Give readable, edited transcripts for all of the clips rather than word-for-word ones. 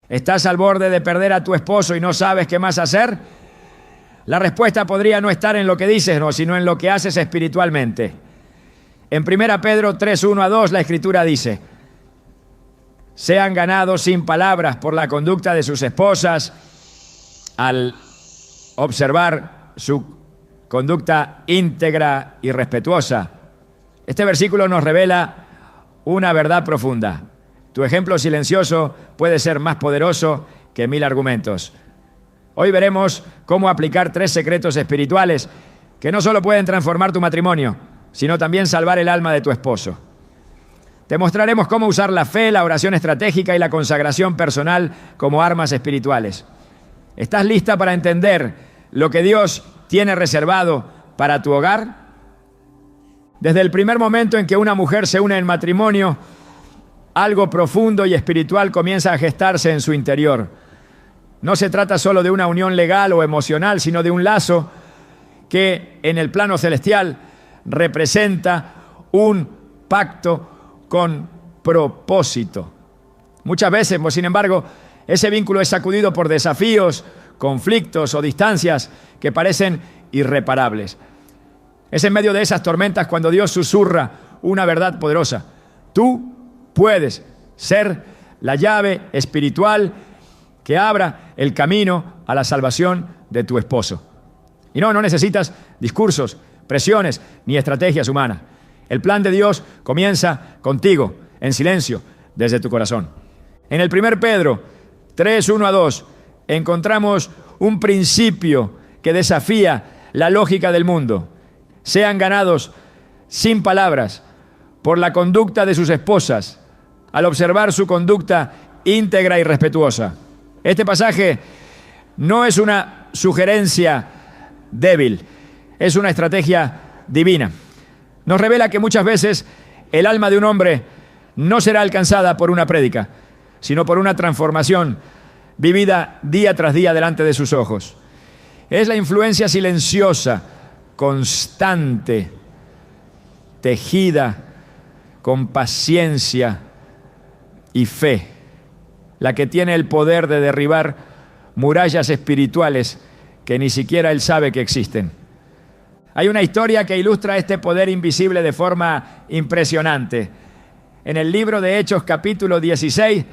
¿Estás al borde de perder a tu esposo y no sabes qué más hacer? La respuesta podría no estar en lo que dices, no, sino en lo que haces espiritualmente. En 1 Pedro 3:1-2 la Escritura dice: sean ganados sin palabras por la conducta de sus esposas al observar su conducta íntegra y respetuosa. Este versículo nos revela una verdad profunda. Tu ejemplo silencioso puede ser más poderoso que 1000 argumentos. Hoy veremos cómo aplicar 3 secretos espirituales que no solo pueden transformar tu matrimonio, sino también salvar el alma de tu esposo. Te mostraremos cómo usar la fe, la oración estratégica y la consagración personal como armas espirituales. ¿Estás lista para entender lo que Dios tiene reservado para tu hogar? Desde el primer momento en que una mujer se une en matrimonio, algo profundo y espiritual comienza a gestarse en su interior. No se trata solo de una unión legal o emocional, sino de un lazo que en el plano celestial representa un pacto con propósito. Muchas veces, sin embargo, ese vínculo es sacudido por desafíos, conflictos o distancias que parecen irreparables. Es en medio de esas tormentas cuando Dios susurra una verdad poderosa. Tú puedes ser la llave espiritual que abra el camino a la salvación de tu esposo. Y no necesitas discursos, presiones ni estrategias humanas. El plan de Dios comienza contigo, en silencio, desde tu corazón. En el 1 Pedro 3:1-2 encontramos un principio que desafía la lógica del mundo. Sean ganados sin palabras por la conducta de sus esposas, al observar su conducta íntegra y respetuosa. Este pasaje no es una sugerencia débil, es una estrategia divina. Nos revela que muchas veces el alma de un hombre no será alcanzada por una prédica, sino por una transformación vivida día tras día delante de sus ojos. Es la influencia silenciosa, constante, tejida con paciencia y fe, la que tiene el poder de derribar murallas espirituales que ni siquiera él sabe que existen. Hay una historia que ilustra este poder invisible de forma impresionante. En el libro de Hechos, capítulo 16,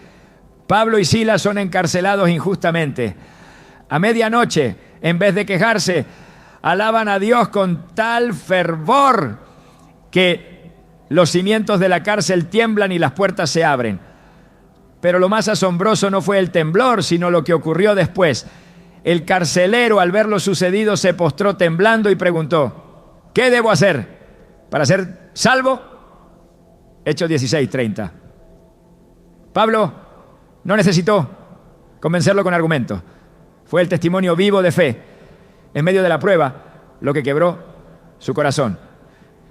Pablo y Silas son encarcelados injustamente. A medianoche, en vez de quejarse, alaban a Dios con tal fervor que los cimientos de la cárcel tiemblan y las puertas se abren. Pero lo más asombroso no fue el temblor, sino lo que ocurrió después. El carcelero, al ver lo sucedido, se postró temblando y preguntó: ¿qué debo hacer para ser salvo? Hechos 16:30. Pablo no necesitó convencerlo con argumentos. Fue el testimonio vivo de fe en medio de la prueba lo que quebró su corazón.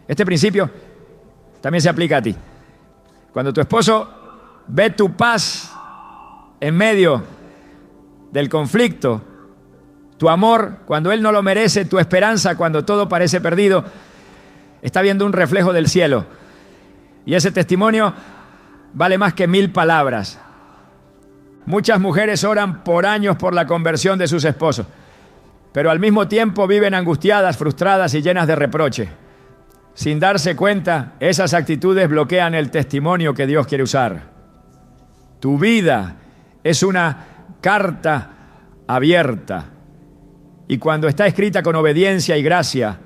Este principio también se aplica a ti. Cuando tu esposo ve tu paz en medio del conflicto, tu amor cuando él no lo merece, tu esperanza cuando todo parece perdido, está viendo un reflejo del cielo. Y ese testimonio vale más que 1000 palabras. Muchas mujeres oran por años por la conversión de sus esposos, pero al mismo tiempo viven angustiadas, frustradas y llenas de reproche. Sin darse cuenta, esas actitudes bloquean el testimonio que Dios quiere usar. Tu vida es una carta abierta, y cuando está escrita con obediencia y gracia,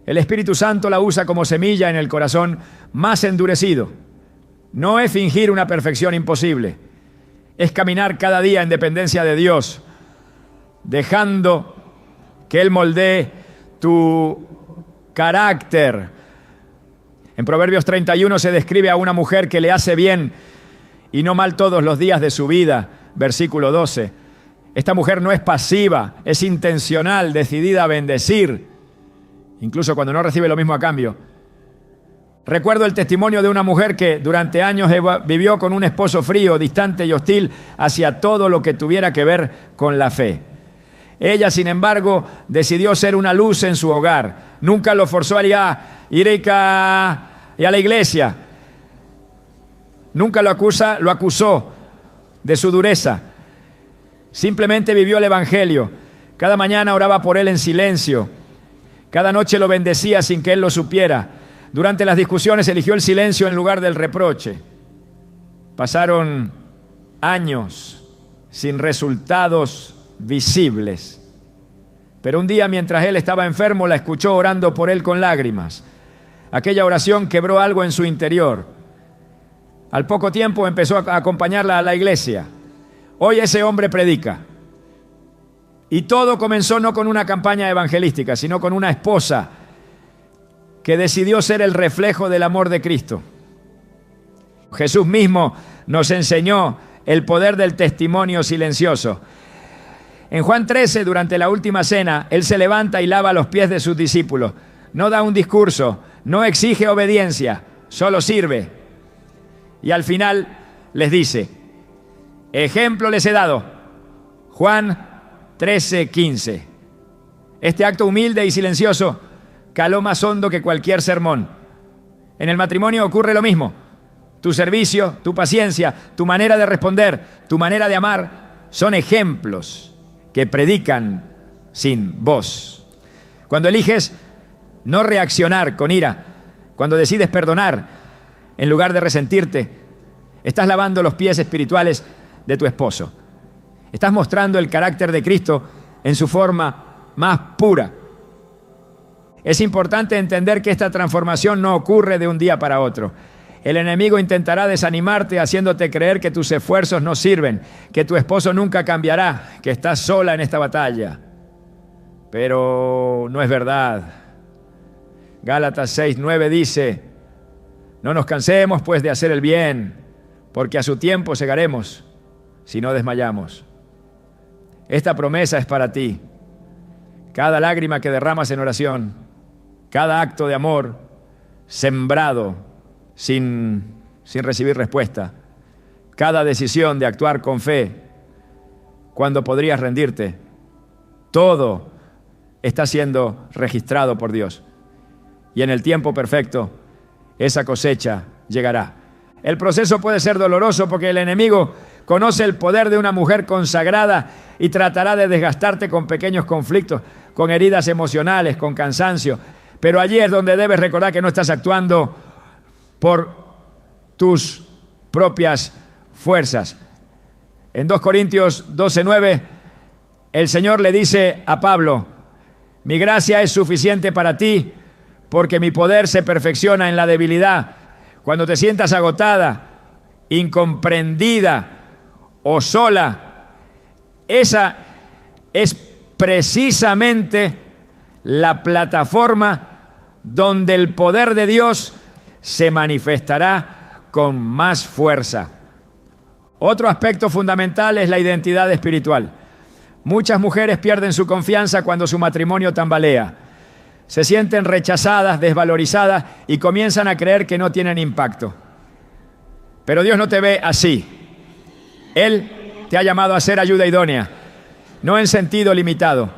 el Espíritu Santo la usa como semilla en el corazón más endurecido. No es fingir una perfección imposible, es caminar cada día en dependencia de Dios, dejando que Él moldee tu carácter. En Proverbios 31 se describe a una mujer que le hace bien y no mal todos los días de su vida. Versículo 12. Esta mujer no es pasiva, es intencional, decidida a bendecir, incluso cuando no recibe lo mismo a cambio. Recuerdo el testimonio de una mujer que durante años vivió con un esposo frío, distante y hostil hacia todo lo que tuviera que ver con la fe. Ella, sin embargo, decidió ser una luz en su hogar. Nunca lo forzó a ir a la iglesia. Nunca lo acusó de su dureza. Simplemente vivió el Evangelio. Cada mañana oraba por él en silencio. Cada noche lo bendecía sin que él lo supiera. Durante las discusiones eligió el silencio en lugar del reproche. Pasaron años sin resultados visibles. Pero un día, mientras él estaba enfermo, la escuchó orando por él con lágrimas. Aquella oración quebró algo en su interior. Al poco tiempo empezó a acompañarla a la iglesia. Hoy ese hombre predica. Y todo comenzó no con una campaña evangelística, sino con una esposa que decidió ser el reflejo del amor de Cristo. Jesús mismo nos enseñó el poder del testimonio silencioso. En Juan 13, durante la última cena, Él se levanta y lava los pies de sus discípulos. No da un discurso, no exige obediencia, solo sirve. Y al final les dice, ejemplo les he dado. Juan 13:15. Este acto humilde y silencioso caló más hondo que cualquier sermón. En el matrimonio ocurre lo mismo. Tu servicio, tu paciencia, tu manera de responder, tu manera de amar son ejemplos que predican sin voz. Cuando eliges no reaccionar con ira, cuando decides perdonar en lugar de resentirte, estás lavando los pies espirituales de tu esposo. Estás mostrando el carácter de Cristo en su forma más pura. Es importante entender que esta transformación no ocurre de un día para otro. El enemigo intentará desanimarte haciéndote creer que tus esfuerzos no sirven, que tu esposo nunca cambiará, que estás sola en esta batalla. Pero no es verdad. Gálatas 6:9 dice, no nos cansemos pues de hacer el bien, porque a su tiempo segaremos si no desmayamos. Esta promesa es para ti. Cada lágrima que derramas en oración, cada acto de amor sembrado sin recibir respuesta, cada decisión de actuar con fe cuando podrías rendirte, todo está siendo registrado por Dios. Y en el tiempo perfecto, esa cosecha llegará. El proceso puede ser doloroso porque el enemigo conoce el poder de una mujer consagrada y tratará de desgastarte con pequeños conflictos, con heridas emocionales, con cansancio. Pero allí es donde debes recordar que no estás actuando por tus propias fuerzas. En 2 Corintios 12:9, el Señor le dice a Pablo, mi gracia es suficiente para ti, porque mi poder se perfecciona en la debilidad. Cuando te sientas agotada, incomprendida o sola, esa es precisamente la plataforma donde el poder de Dios se manifestará con más fuerza. Otro aspecto fundamental es la identidad espiritual. Muchas mujeres pierden su confianza cuando su matrimonio tambalea. Se sienten rechazadas, desvalorizadas y comienzan a creer que no tienen impacto. Pero Dios no te ve así. Él te ha llamado a ser ayuda idónea, no en sentido limitado,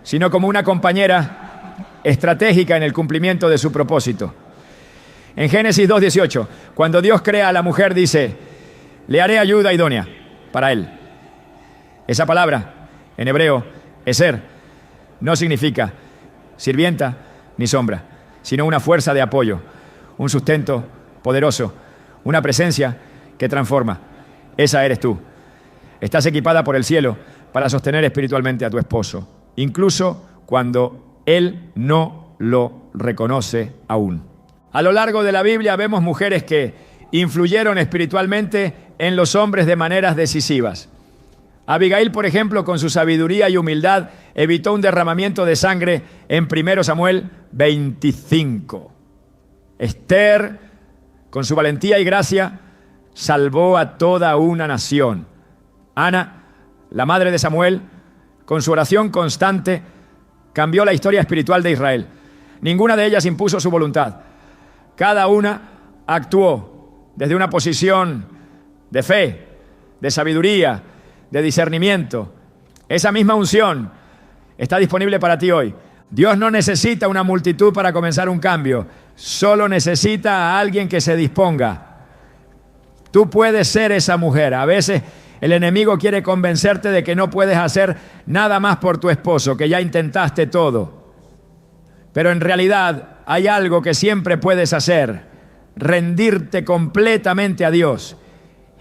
sino como una compañera estratégica en el cumplimiento de su propósito. En Génesis 2:18, cuando Dios crea a la mujer, dice, le haré ayuda idónea para él. Esa palabra, en hebreo, eser, no significa sirvienta ni sombra, sino una fuerza de apoyo, un sustento poderoso, una presencia que transforma. Esa eres tú. Estás equipada por el cielo para sostener espiritualmente a tu esposo, incluso cuando él no lo reconoce aún. A lo largo de la Biblia vemos mujeres que influyeron espiritualmente en los hombres de maneras decisivas. Abigail, por ejemplo, con su sabiduría y humildad, evitó un derramamiento de sangre en 1 Samuel 25. Esther, con su valentía y gracia, salvó a toda una nación. Ana, la madre de Samuel, con su oración constante, cambió la historia espiritual de Israel. Ninguna de ellas impuso su voluntad. Cada una actuó desde una posición de fe, de sabiduría, de discernimiento. Esa misma unción está disponible para ti hoy. Dios no necesita una multitud para comenzar un cambio, solo necesita a alguien que se disponga. Tú puedes ser esa mujer. A veces El enemigo quiere convencerte de que no puedes hacer nada más por tu esposo, que ya intentaste todo. Pero en realidad hay algo que siempre puedes hacer: rendirte completamente a Dios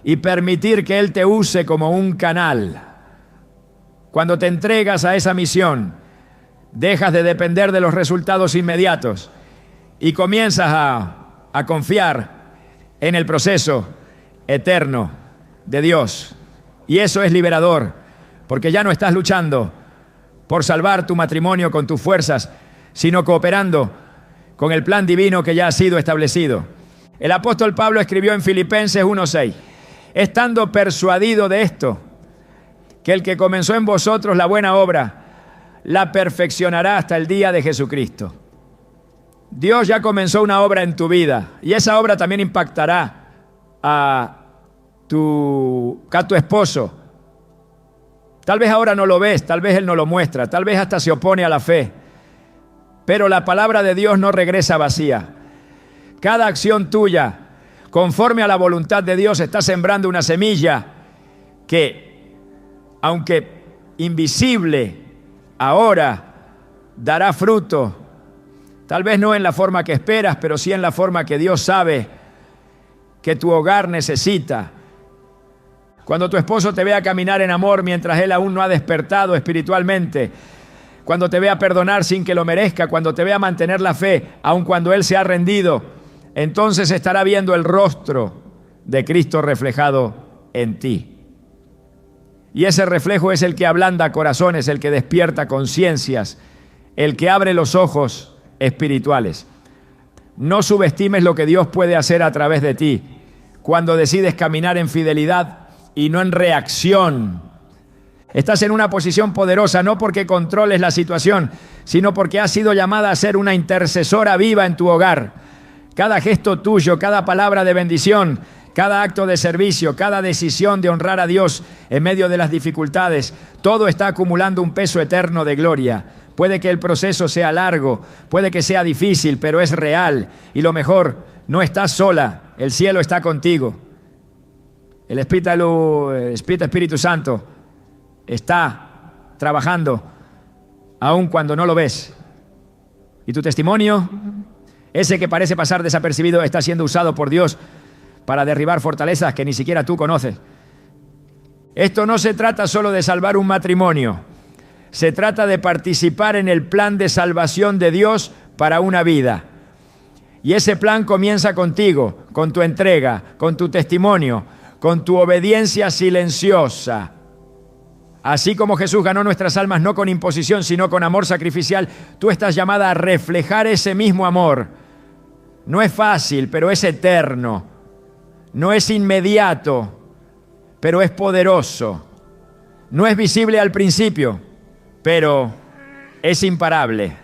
y permitir que Él te use como un canal. Cuando te entregas a esa misión, dejas de depender de los resultados inmediatos y comienzas a confiar en el proceso eterno de Dios. Y eso es liberador, porque ya no estás luchando por salvar tu matrimonio con tus fuerzas, sino cooperando con el plan divino que ya ha sido establecido. El apóstol Pablo escribió en Filipenses 1:6: estando persuadido de esto, que el que comenzó en vosotros la buena obra, la perfeccionará hasta el día de Jesucristo. Dios ya comenzó una obra en tu vida, y esa obra también impactará a tu esposo. Tal vez ahora no lo ves, tal vez él no lo muestra, tal vez hasta se opone a la fe, pero la palabra de Dios no regresa vacía. Cada acción tuya, conforme a la voluntad de Dios, está sembrando una semilla que, aunque invisible, ahora dará fruto. Tal vez no en la forma que esperas, pero sí en la forma que Dios sabe que tu hogar necesita. Cuando tu esposo te vea caminar en amor mientras él aún no ha despertado espiritualmente, cuando te vea perdonar sin que lo merezca, cuando te vea mantener la fe, aun cuando él se ha rendido, entonces estará viendo el rostro de Cristo reflejado en ti. Y ese reflejo es el que ablanda corazones, el que despierta conciencias, el que abre los ojos espirituales. No subestimes lo que Dios puede hacer a través de ti cuando decides caminar en fidelidad y no en reacción. Estás en una posición poderosa no porque controles la situación, sino porque has sido llamada a ser una intercesora viva en tu hogar. Cada gesto tuyo, cada palabra de bendición, cada acto de servicio, cada decisión de honrar a Dios en medio de las dificultades, todo está acumulando un peso eterno de gloria. Puede que el proceso sea largo, puede que sea difícil, pero es real. Y lo mejor, no estás sola, el cielo está contigo. El Espíritu Santo está trabajando aun cuando no lo ves. Y tu testimonio, ese que parece pasar desapercibido, está siendo usado por Dios para derribar fortalezas que ni siquiera tú conoces. Esto no se trata solo de salvar un matrimonio, se trata de participar en el plan de salvación de Dios para una vida. Y ese plan comienza contigo, con tu entrega, con tu testimonio, con tu obediencia silenciosa. Así como Jesús ganó nuestras almas no con imposición, sino con amor sacrificial, tú estás llamada a reflejar ese mismo amor. No es fácil, pero es eterno. No es inmediato, pero es poderoso. No es visible al principio, pero es imparable.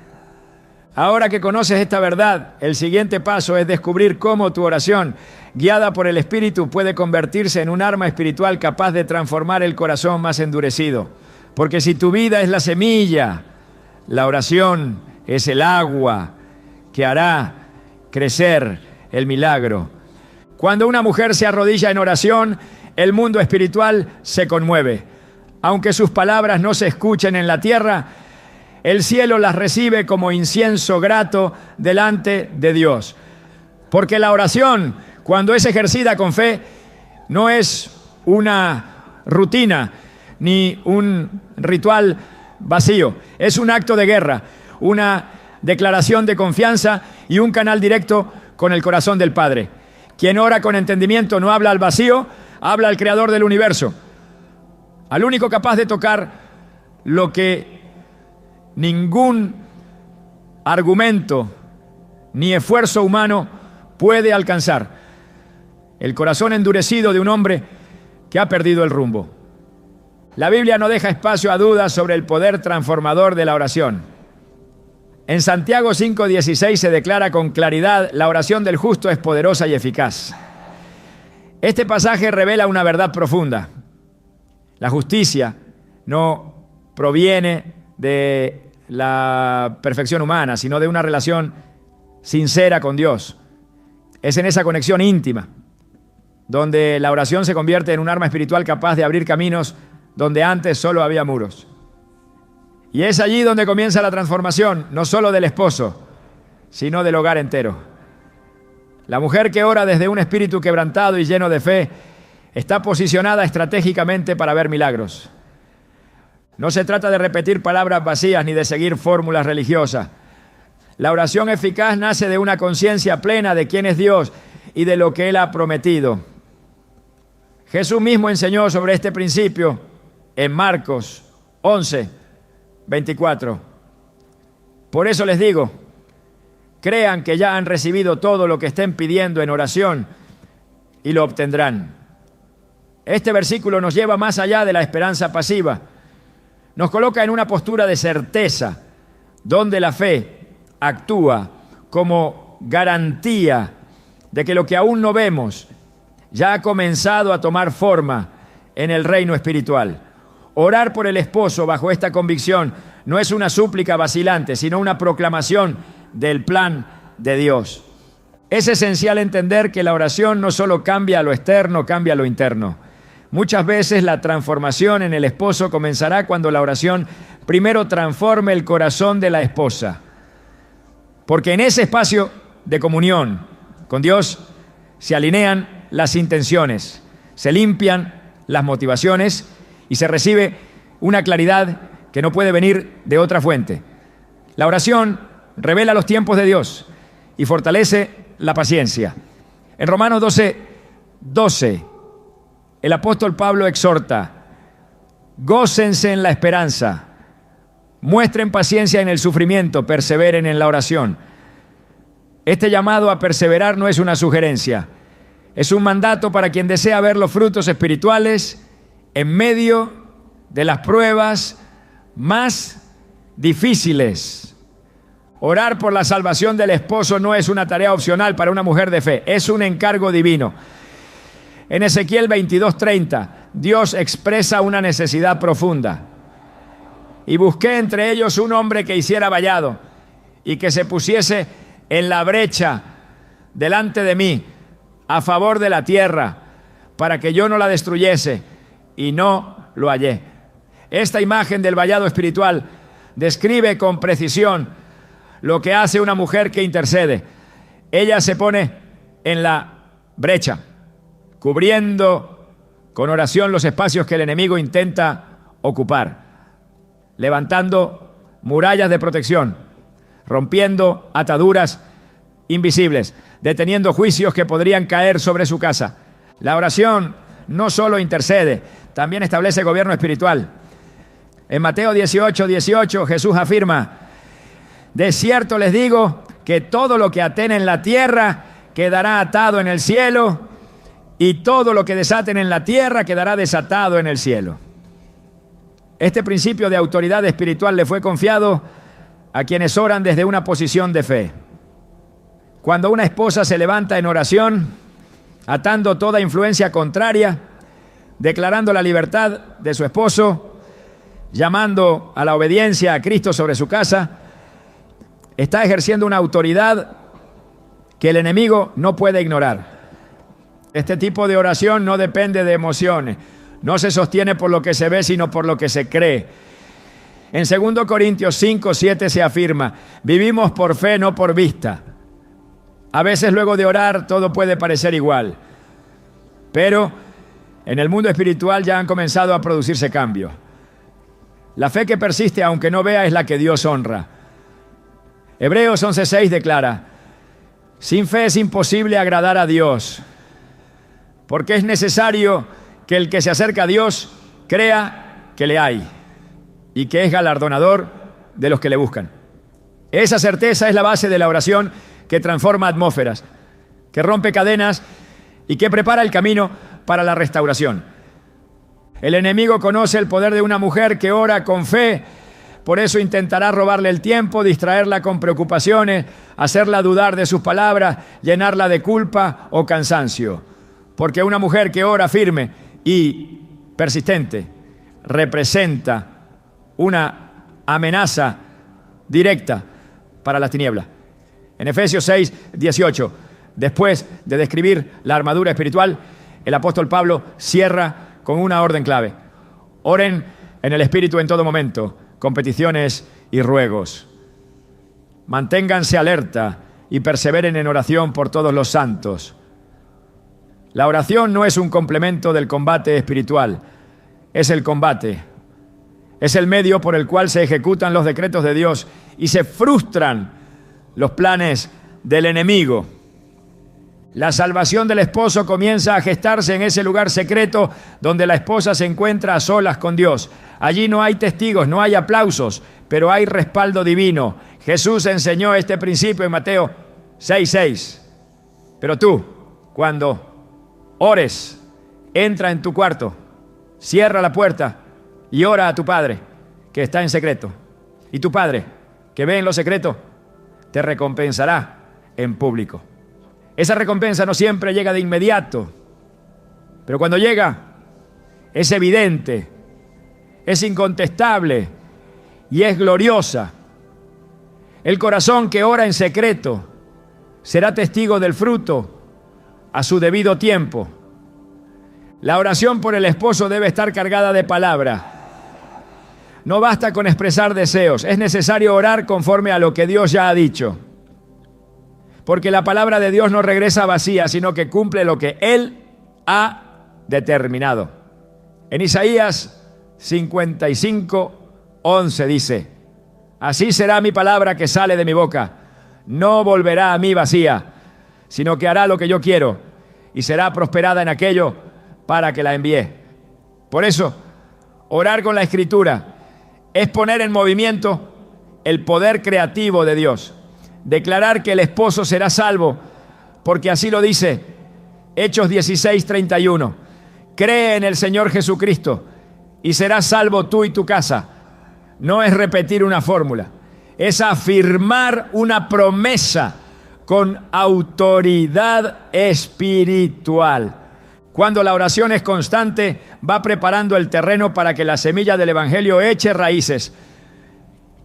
Ahora que conoces esta verdad, el siguiente paso es descubrir cómo tu oración, guiada por el Espíritu, puede convertirse en un arma espiritual capaz de transformar el corazón más endurecido. Porque si tu vida es la semilla, la oración es el agua que hará crecer el milagro. Cuando una mujer se arrodilla en oración, el mundo espiritual se conmueve. Aunque sus palabras no se escuchen en la tierra, el cielo las recibe como incienso grato delante de Dios. Porque la oración, cuando es ejercida con fe, no es una rutina ni un ritual vacío. Es un acto de guerra, una declaración de confianza y un canal directo con el corazón del Padre. Quien ora con entendimiento no habla al vacío, habla al Creador del universo, al único capaz de tocar lo que ningún argumento ni esfuerzo humano puede alcanzar: el corazón endurecido de un hombre que ha perdido el rumbo. La Biblia no deja espacio a dudas sobre el poder transformador de la oración. En Santiago 5:16 se declara con claridad: la oración del justo es poderosa y eficaz. Este pasaje revela una verdad profunda. La justicia no proviene de la perfección humana, sino de una relación sincera con Dios. Es en esa conexión íntima donde la oración se convierte en un arma espiritual capaz de abrir caminos donde antes solo había muros. Y es allí donde comienza la transformación, no solo del esposo, sino del hogar entero. La mujer que ora desde un espíritu quebrantado y lleno de fe está posicionada estratégicamente para ver milagros. No se trata de repetir palabras vacías ni de seguir fórmulas religiosas. La oración eficaz nace de una conciencia plena de quién es Dios y de lo que Él ha prometido. Jesús mismo enseñó sobre este principio en Marcos 11:24. Por eso les digo, crean que ya han recibido todo lo que estén pidiendo en oración y lo obtendrán. Este versículo nos lleva más allá de la esperanza pasiva. Nos coloca en una postura de certeza, donde la fe actúa como garantía de que lo que aún no vemos ya ha comenzado a tomar forma en el reino espiritual. Orar por el esposo bajo esta convicción no es una súplica vacilante, sino una proclamación del plan de Dios. Es esencial entender que la oración no solo cambia lo externo, cambia lo interno. Muchas veces la transformación en el esposo comenzará cuando la oración primero transforme el corazón de la esposa. Porque en ese espacio de comunión con Dios se alinean las intenciones, se limpian las motivaciones y se recibe una claridad que no puede venir de otra fuente. La oración revela los tiempos de Dios y fortalece la paciencia. En Romanos 12:12, el apóstol Pablo exhorta: gócense en la esperanza, muestren paciencia en el sufrimiento, perseveren en la oración. Este llamado a perseverar no es una sugerencia, es un mandato para quien desea ver los frutos espirituales en medio de las pruebas más difíciles. Orar por la salvación del esposo no es una tarea opcional para una mujer de fe, es un encargo divino. En Ezequiel 22:30, Dios expresa una necesidad profunda. Y busqué entre ellos un hombre que hiciera vallado y que se pusiese en la brecha delante de mí a favor de la tierra para que yo no la destruyese, y no lo hallé. Esta imagen del vallado espiritual describe con precisión lo que hace una mujer que intercede. Ella se pone en la brecha, cubriendo con oración los espacios que el enemigo intenta ocupar, levantando murallas de protección, rompiendo ataduras invisibles, deteniendo juicios que podrían caer sobre su casa. La oración no solo intercede, también establece gobierno espiritual. En Mateo 18:18 Jesús afirma: de cierto les digo que todo lo que aten en la tierra quedará atado en el cielo, y todo lo que desaten en la tierra quedará desatado en el cielo. Este principio de autoridad espiritual le fue confiado a quienes oran desde una posición de fe. Cuando una esposa se levanta en oración, atando toda influencia contraria, declarando la libertad de su esposo, llamando a la obediencia a Cristo sobre su casa, está ejerciendo una autoridad que el enemigo no puede ignorar. Este tipo de oración no depende de emociones, no se sostiene por lo que se ve, sino por lo que se cree. En 2 Corintios 5:7 se afirma: vivimos por fe, no por vista. A veces luego de orar todo puede parecer igual, pero en el mundo espiritual ya han comenzado a producirse cambios. La fe que persiste aunque no vea es la que Dios honra. Hebreos 11:6 declara: sin fe es imposible agradar a Dios, porque es necesario que el que se acerca a Dios crea que le hay y que es galardonador de los que le buscan. Esa certeza es la base de la oración que transforma atmósferas, que rompe cadenas y que prepara el camino para la restauración. El enemigo conoce el poder de una mujer que ora con fe, por eso intentará robarle el tiempo, distraerla con preocupaciones, hacerla dudar de sus palabras, llenarla de culpa o cansancio. Porque una mujer que ora firme y persistente representa una amenaza directa para las tinieblas. En Efesios 6:18, después de describir la armadura espiritual, el apóstol Pablo cierra con una orden clave. Oren en el Espíritu en todo momento, con peticiones y ruegos. Manténganse alerta y perseveren en oración por todos los santos. La oración no es un complemento del combate espiritual, es el combate. Es el medio por el cual se ejecutan los decretos de Dios y se frustran los planes del enemigo. La salvación del esposo comienza a gestarse en ese lugar secreto donde la esposa se encuentra a solas con Dios. Allí no hay testigos, no hay aplausos, pero hay respaldo divino. Jesús enseñó este principio en Mateo 6:6. Pero tú, cuando ores, entra en tu cuarto, cierra la puerta y ora a tu Padre que está en secreto. Y tu Padre que ve en lo secreto te recompensará en público. Esa recompensa no siempre llega de inmediato, pero cuando llega es evidente, es incontestable y es gloriosa. El corazón que ora en secreto será testigo del fruto a su debido tiempo. La oración por el esposo debe estar cargada de palabra. No basta con expresar deseos, es necesario orar conforme a lo que Dios ya ha dicho. Porque la palabra de Dios no regresa vacía, sino que cumple lo que Él ha determinado. En Isaías 55:11 dice: así será mi palabra que sale de mi boca. No volverá a mí vacía, sino que hará lo que yo quiero y será prosperada en aquello para que la envíe. Por eso, orar con la Escritura es poner en movimiento el poder creativo de Dios. Declarar que el esposo será salvo, porque así lo dice Hechos 16:31. Cree en el Señor Jesucristo y serás salvo tú y tu casa. No es repetir una fórmula, es afirmar una promesa con autoridad espiritual. Cuando la oración es constante, va preparando el terreno para que la semilla del Evangelio eche raíces.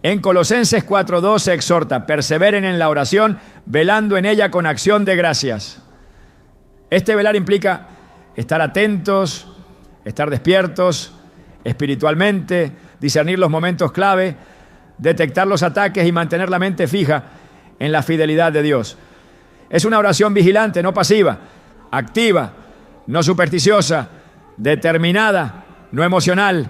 En Colosenses 4:2 se exhorta: perseveren en la oración, velando en ella con acción de gracias. Este velar implica estar atentos, estar despiertos espiritualmente, discernir los momentos clave, detectar los ataques y mantener la mente fija en la fidelidad de Dios. Es una oración vigilante, no pasiva, activa, no supersticiosa, determinada, no emocional.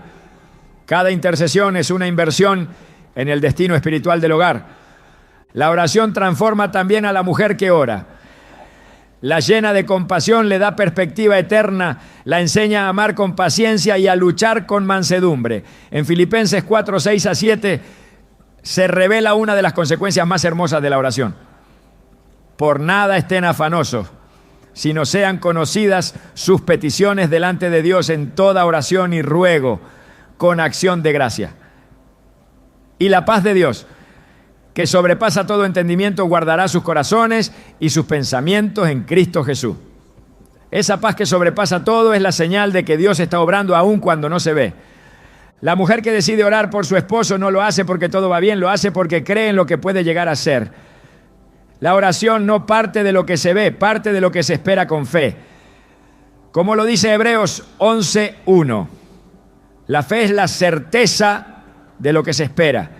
Cada intercesión es una inversión en el destino espiritual del hogar. La oración transforma también a la mujer que ora. La llena de compasión le da perspectiva eterna, la enseña a amar con paciencia y a luchar con mansedumbre. En Filipenses 4:6-7 se revela una de las consecuencias más hermosas de la oración. Por nada estén afanosos, sino sean conocidas sus peticiones delante de Dios en toda oración y ruego, con acción de gracia. Y la paz de Dios, que sobrepasa todo entendimiento, guardará sus corazones y sus pensamientos en Cristo Jesús. Esa paz que sobrepasa todo es la señal de que Dios está obrando aún cuando no se ve. La mujer que decide orar por su esposo no lo hace porque todo va bien, lo hace porque cree en lo que puede llegar a ser. La oración no parte de lo que se ve, parte de lo que se espera con fe. Como lo dice Hebreos 11:1, la fe es la certeza de lo que se espera,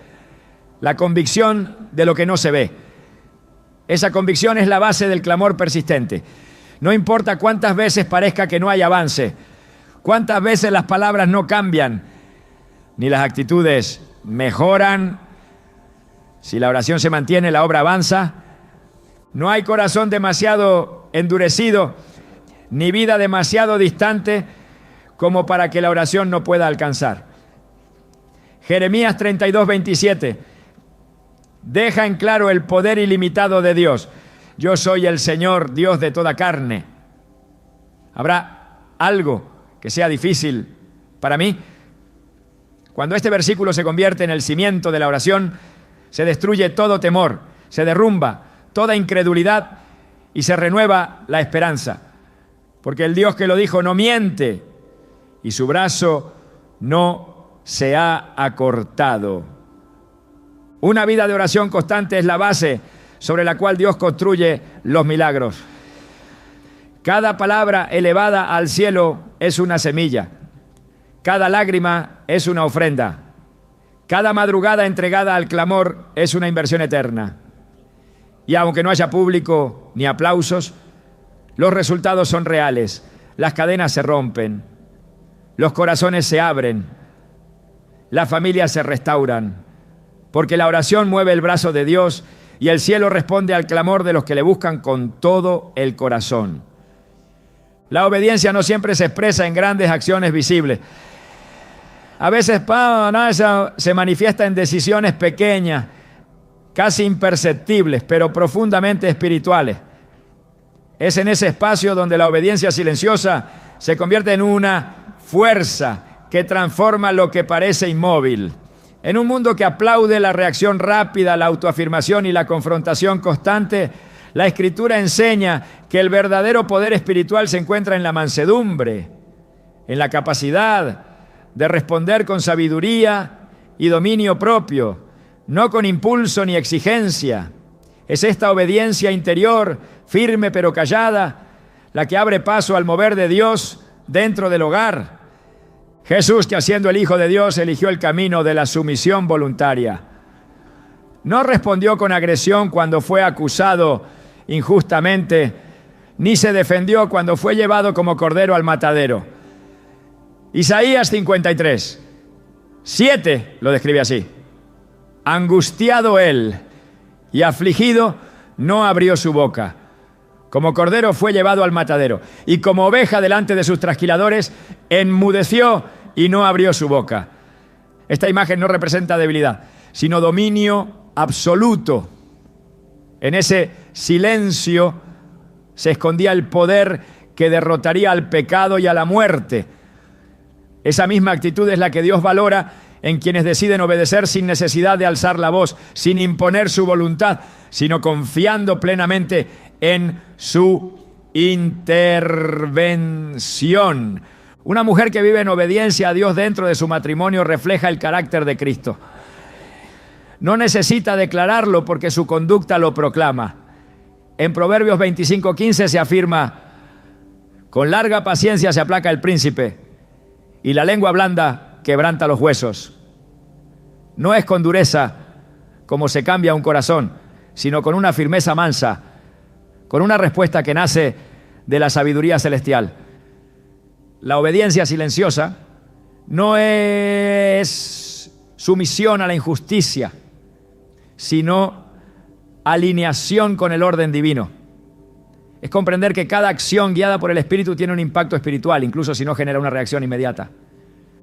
la convicción de lo que no se ve. Esa convicción es la base del clamor persistente. No importa cuántas veces parezca que no hay avance, cuántas veces las palabras no cambian, ni las actitudes mejoran. Si la oración se mantiene, la obra avanza. No hay corazón demasiado endurecido, ni vida demasiado distante como para que la oración no pueda alcanzar. Jeremías 32:27 deja en claro el poder ilimitado de Dios. Yo soy el Señor, Dios de toda carne. ¿Habrá algo que sea difícil para mí? Cuando este versículo se convierte en el cimiento de la oración, se destruye todo temor, se derrumba toda incredulidad y se renueva la esperanza. Porque el Dios que lo dijo no miente y su brazo no se ha acortado. Una vida de oración constante es la base sobre la cual Dios construye los milagros. Cada palabra elevada al cielo es una semilla. Cada lágrima es una ofrenda. Cada madrugada entregada al clamor es una inversión eterna. Y aunque no haya público ni aplausos, los resultados son reales. Las cadenas se rompen, los corazones se abren, las familias se restauran, porque la oración mueve el brazo de Dios y el cielo responde al clamor de los que le buscan con todo el corazón. La obediencia no siempre se expresa en grandes acciones visibles. A veces se manifiesta en decisiones pequeñas, casi imperceptibles, pero profundamente espirituales. Es en ese espacio donde la obediencia silenciosa se convierte en una fuerza que transforma lo que parece inmóvil. En un mundo que aplaude la reacción rápida, la autoafirmación y la confrontación constante, la Escritura enseña que el verdadero poder espiritual se encuentra en la mansedumbre, en la capacidad de responder con sabiduría y dominio propio, no con impulso ni exigencia. Es esta obediencia interior, firme pero callada, la que abre paso al mover de Dios dentro del hogar. Jesús, que siendo el Hijo de Dios, eligió el camino de la sumisión voluntaria. No respondió con agresión cuando fue acusado injustamente, ni se defendió cuando fue llevado como cordero al matadero. Isaías 53, 7 lo describe así: angustiado él y afligido, no abrió su boca. Como cordero fue llevado al matadero, y como oveja delante de sus trasquiladores, enmudeció y no abrió su boca. Esta imagen no representa debilidad, sino dominio absoluto. En ese silencio se escondía el poder que derrotaría al pecado y a la muerte. Esa misma actitud es la que Dios valora en quienes deciden obedecer sin necesidad de alzar la voz, sin imponer su voluntad, sino confiando plenamente en su intervención. Una mujer que vive en obediencia a Dios dentro de su matrimonio refleja el carácter de Cristo. No necesita declararlo porque su conducta lo proclama. En Proverbios 25:15 se afirma: con larga paciencia se aplaca el príncipe, y la lengua blanda quebranta los huesos. No es con dureza como se cambia un corazón, sino con una firmeza mansa, con una respuesta que nace de la sabiduría celestial. La obediencia silenciosa no es sumisión a la injusticia, sino alineación con el orden divino. Es comprender que cada acción guiada por el Espíritu tiene un impacto espiritual, incluso si no genera una reacción inmediata.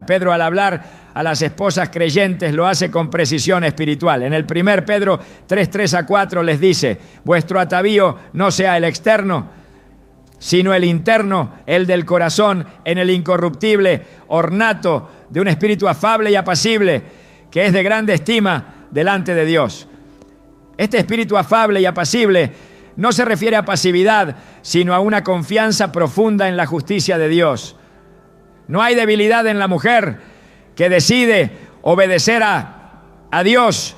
Pedro, al hablar a las esposas creyentes, lo hace con precisión espiritual. En el 1 Pedro 3:3-4 les dice: vuestro atavío no sea el externo, sino el interno, el del corazón, en el incorruptible ornato de un espíritu afable y apacible, que es de grande estima delante de Dios. Este espíritu afable y apacible no se refiere a pasividad, sino a una confianza profunda en la justicia de Dios. No hay debilidad en la mujer que decide obedecer a Dios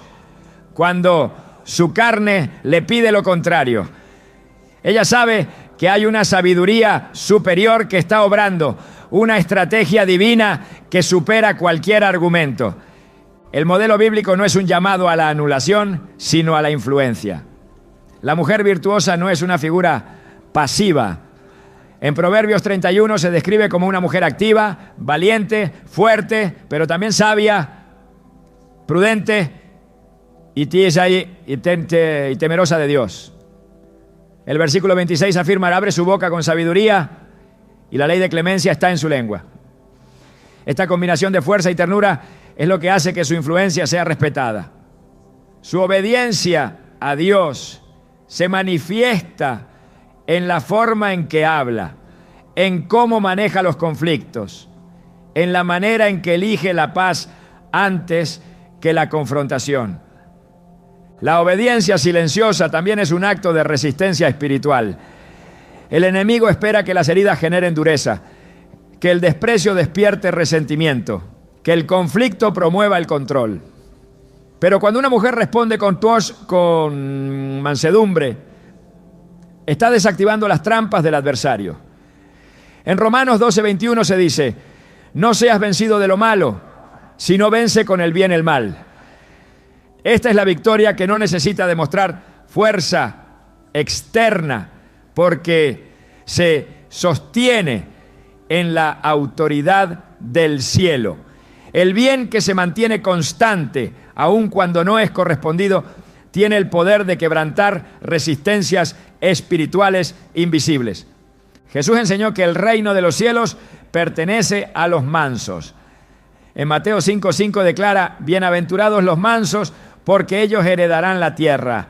cuando su carne le pide lo contrario. Ella sabe que hay una sabiduría superior que está obrando, una estrategia divina que supera cualquier argumento. El modelo bíblico no es un llamado a la anulación, sino a la influencia. La mujer virtuosa no es una figura pasiva. En Proverbios 31 se describe como una mujer activa, valiente, fuerte, pero también sabia, prudente y temerosa de Dios. El versículo 26 afirma: abre su boca con sabiduría y la ley de clemencia está en su lengua. Esta combinación de fuerza y ternura es lo que hace que su influencia sea respetada. Su obediencia a Dios se manifiesta en la forma en que habla, en cómo maneja los conflictos, en la manera en que elige la paz antes que la confrontación. La obediencia silenciosa también es un acto de resistencia espiritual. El enemigo espera que las heridas generen dureza, que el desprecio despierte resentimiento, que el conflicto promueva el control. Pero cuando una mujer responde con mansedumbre, Está desactivando las trampas del adversario. En Romanos 12:21 se dice: no seas vencido de lo malo, sino vence con el bien el mal. Esta es la victoria que no necesita demostrar fuerza externa, porque se sostiene en la autoridad del cielo. El bien que se mantiene constante, aun cuando no es correspondido, tiene el poder de quebrantar resistencias espirituales invisibles. Jesús enseñó que el reino de los cielos pertenece a los mansos. En Mateo 5:5 declara: bienaventurados los mansos, porque ellos heredarán la tierra.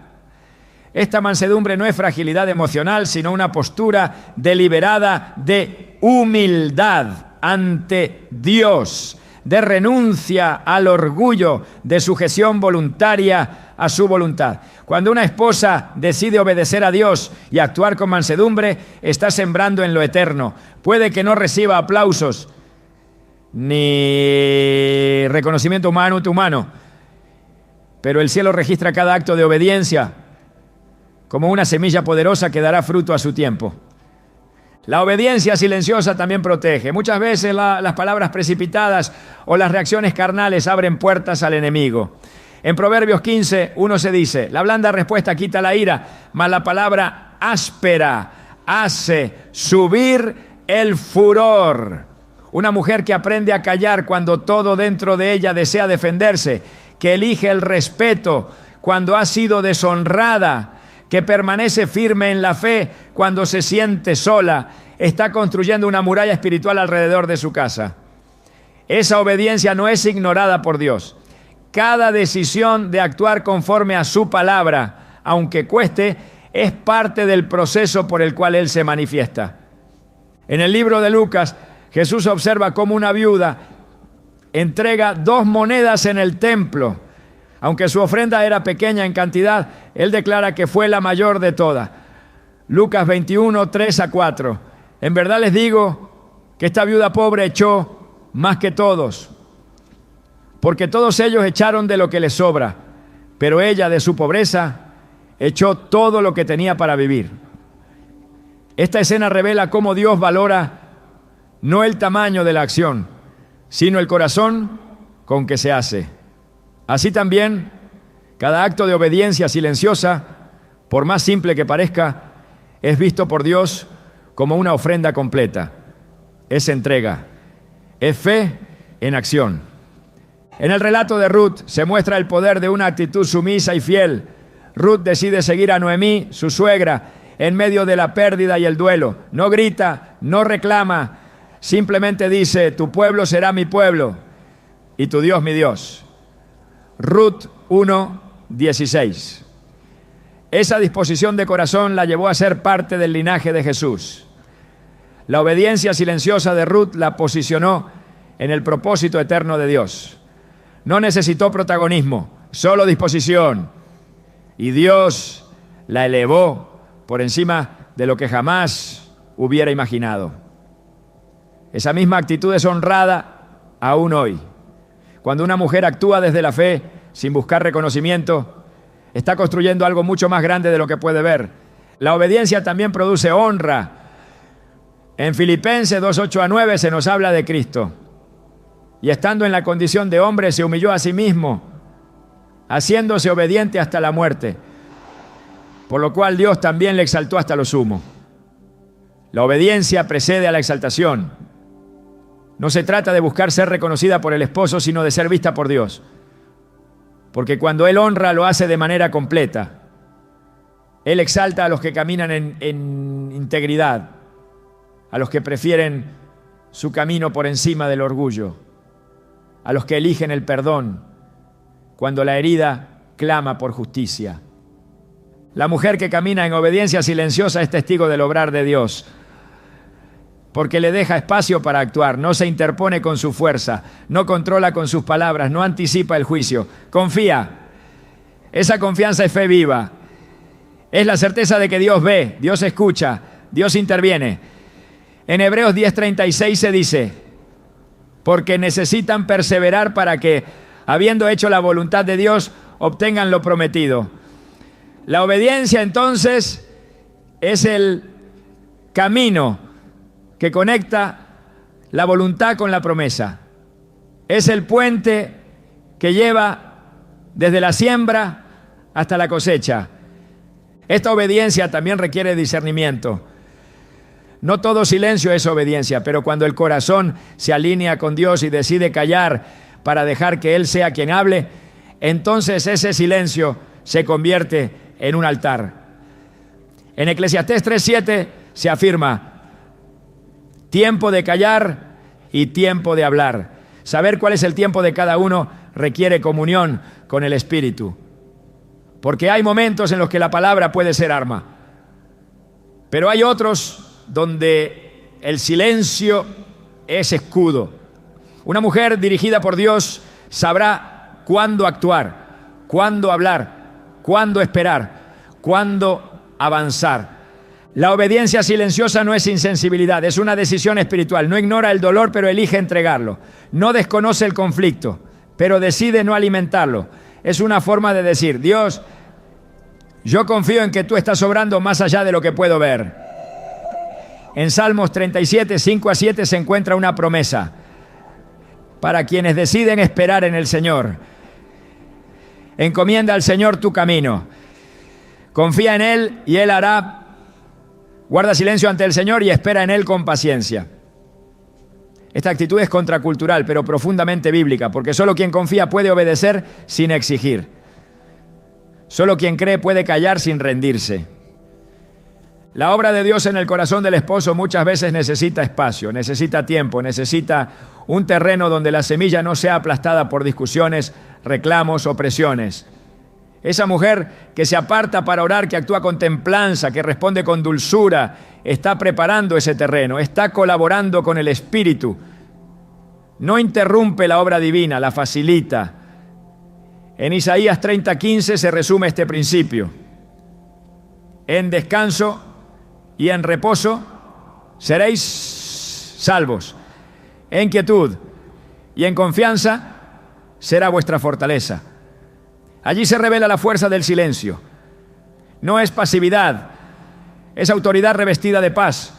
Esta mansedumbre no es fragilidad emocional, sino una postura deliberada de humildad ante Dios, de renuncia al orgullo, de sujeción voluntaria a su voluntad. Cuando una esposa decide obedecer a Dios y actuar con mansedumbre, está sembrando en lo eterno. Puede que no reciba aplausos ni reconocimiento humano, pero el cielo registra cada acto de obediencia como una semilla poderosa que dará fruto a su tiempo. La obediencia silenciosa también protege. Muchas veces las palabras precipitadas o las reacciones carnales abren puertas al enemigo. En Proverbios 15:1 se dice: la blanda respuesta quita la ira, mas la palabra áspera hace subir el furor. Una mujer que aprende a callar cuando todo dentro de ella desea defenderse, que elige el respeto cuando ha sido deshonrada, que permanece firme en la fe cuando se siente sola, está construyendo una muralla espiritual alrededor de su casa. Esa obediencia no es ignorada por Dios. Cada decisión de actuar conforme a su palabra, aunque cueste, es parte del proceso por el cual Él se manifiesta. En el libro de Lucas, Jesús observa cómo una viuda entrega 2 monedas en el templo. Aunque su ofrenda era pequeña en cantidad, Él declara que fue la mayor de todas. Lucas 21:3-4. En verdad les digo que esta viuda pobre echó más que todos, porque todos ellos echaron de lo que les sobra, pero ella de su pobreza echó todo lo que tenía para vivir. Esta escena revela cómo Dios valora no el tamaño de la acción, sino el corazón con que se hace. Así también, cada acto de obediencia silenciosa, por más simple que parezca, es visto por Dios como una ofrenda completa. Es entrega, es fe en acción. En el relato de Ruth se muestra el poder de una actitud sumisa y fiel. Ruth decide seguir a Noemí, su suegra, en medio de la pérdida y el duelo. No grita, no reclama, simplemente dice: tu pueblo será mi pueblo y tu Dios mi Dios. Ruth 1:16. Esa disposición de corazón la llevó a ser parte del linaje de Jesús. La obediencia silenciosa de Ruth la posicionó en el propósito eterno de Dios. No necesitó protagonismo, solo disposición. Y Dios la elevó por encima de lo que jamás hubiera imaginado. Esa misma actitud es honrada aún hoy. Cuando una mujer actúa desde la fe, sin buscar reconocimiento, está construyendo algo mucho más grande de lo que puede ver. La obediencia también produce honra. En Filipenses 2:8-9 se nos habla de Cristo. Y estando en la condición de hombre, se humilló a sí mismo, haciéndose obediente hasta la muerte, por lo cual Dios también le exaltó hasta lo sumo. La obediencia precede a la exaltación. No se trata de buscar ser reconocida por el esposo, sino de ser vista por Dios. Porque cuando Él honra, lo hace de manera completa. Él exalta a los que caminan en integridad, a los que prefieren su camino por encima del orgullo, a los que eligen el perdón cuando la herida clama por justicia. La mujer que camina en obediencia silenciosa es testigo del obrar de Dios, porque le deja espacio para actuar, no se interpone con su fuerza, no controla con sus palabras, no anticipa el juicio, confía. Esa confianza es fe viva, es la certeza de que Dios ve, Dios escucha, Dios interviene. En Hebreos 10:36 se dice: porque necesitan perseverar para que, habiendo hecho la voluntad de Dios, obtengan lo prometido. La obediencia entonces Es el camino que conecta la voluntad con la promesa. Es el puente que lleva desde la siembra hasta la cosecha. Esta obediencia también requiere discernimiento. No todo silencio es obediencia, pero cuando el corazón se alinea con Dios y decide callar para dejar que Él sea quien hable, entonces ese silencio se convierte en un altar. En Eclesiastés 3:7 se afirma: tiempo de callar y tiempo de hablar. Saber cuál es el tiempo de cada uno requiere comunión con el Espíritu. Porque hay momentos en los que la palabra puede ser arma, pero hay otros donde el silencio es escudo. Una mujer dirigida por Dios sabrá cuándo actuar, cuándo hablar, cuándo esperar, cuándo avanzar. La obediencia silenciosa no es insensibilidad, es una decisión espiritual. No ignora el dolor, pero elige entregarlo. No desconoce el conflicto, pero decide no alimentarlo. Es una forma de decir: Dios, yo confío en que tú estás obrando más allá de lo que puedo ver. En Salmos 37, 5-7 se encuentra una promesa para quienes deciden esperar en el Señor. Encomienda al Señor tu camino. Confía en Él y Él hará. Guarda silencio ante el Señor y espera en Él con paciencia. Esta actitud es contracultural, pero profundamente bíblica, porque solo quien confía puede obedecer sin exigir. Solo quien cree puede callar sin rendirse. La obra de Dios en el corazón del esposo muchas veces necesita espacio, necesita tiempo, necesita un terreno donde la semilla no sea aplastada por discusiones, reclamos o presiones. Esa mujer que se aparta para orar, que actúa con templanza, que responde con dulzura, está preparando ese terreno, está colaborando con el Espíritu. No interrumpe la obra divina, la facilita. En Isaías 30:15 se resume este principio: en descanso y en reposo seréis salvos. En quietud y en confianza será vuestra fortaleza. Allí se revela la fuerza del silencio. No es pasividad, es autoridad revestida de paz.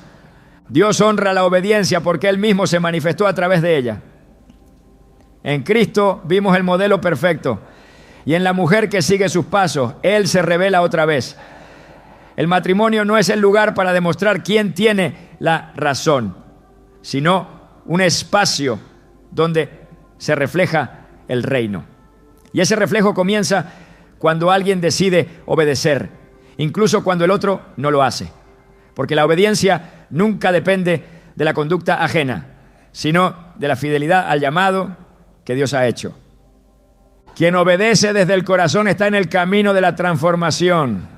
Dios honra la obediencia porque Él mismo se manifestó a través de ella. En Cristo vimos el modelo perfecto, y en la mujer que sigue sus pasos, Él se revela otra vez. El matrimonio no es el lugar para demostrar quién tiene la razón, sino un espacio donde se refleja el reino. Y ese reflejo comienza cuando alguien decide obedecer, incluso cuando el otro no lo hace. Porque la obediencia nunca depende de la conducta ajena, sino de la fidelidad al llamado que Dios ha hecho. Quien obedece desde el corazón está en el camino de la transformación.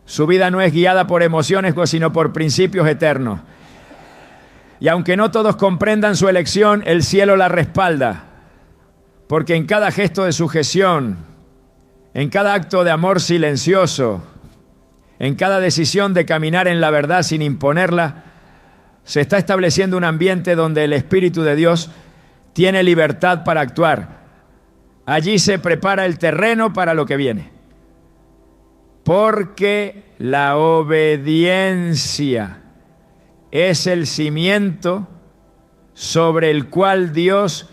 Su vida no es guiada por emociones, sino por principios eternos. Y aunque no todos comprendan su elección, el cielo la respalda. Porque en cada gesto de sujeción, en cada acto de amor silencioso, en cada decisión de caminar en la verdad sin imponerla, se está estableciendo un ambiente donde el Espíritu de Dios tiene libertad para actuar. Allí se prepara el terreno para lo que viene. Porque la obediencia es el cimiento sobre el cual Dios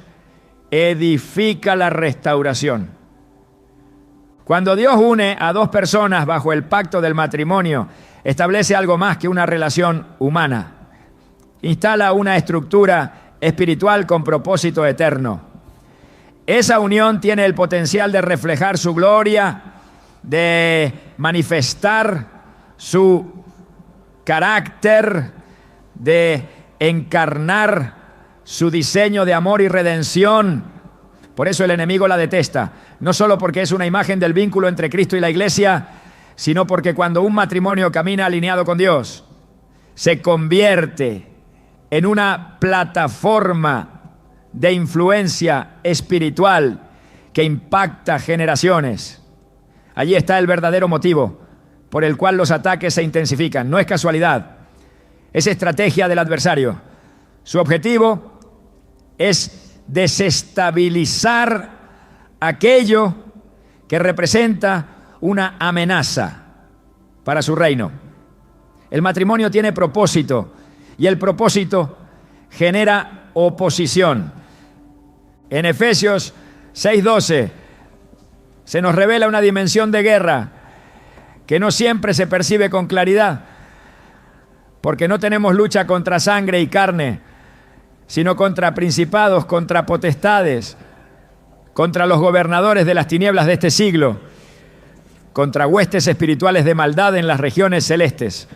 edifica la restauración. Cuando Dios une a dos personas bajo el pacto del matrimonio, establece algo más que una relación humana. Instala una estructura espiritual con propósito eterno. Esa unión tiene el potencial de reflejar su gloria, de manifestar su carácter, de encarnar su diseño de amor y redención. Por eso el enemigo la detesta, no solo porque es una imagen del vínculo entre Cristo y la Iglesia, sino porque cuando un matrimonio camina alineado con Dios, se convierte en una plataforma de influencia espiritual que impacta generaciones. Allí está el verdadero motivo por el cual los ataques se intensifican. No es casualidad, es estrategia del adversario. Su objetivo es desestabilizar aquello que representa una amenaza para su reino. El matrimonio tiene propósito y el propósito genera oposición. En Efesios 6:12 se nos revela una dimensión de guerra que no siempre se percibe con claridad, porque no tenemos lucha contra sangre y carne, sino contra principados, contra potestades, contra los gobernadores de las tinieblas de este siglo, contra huestes espirituales de maldad en las regiones celestes.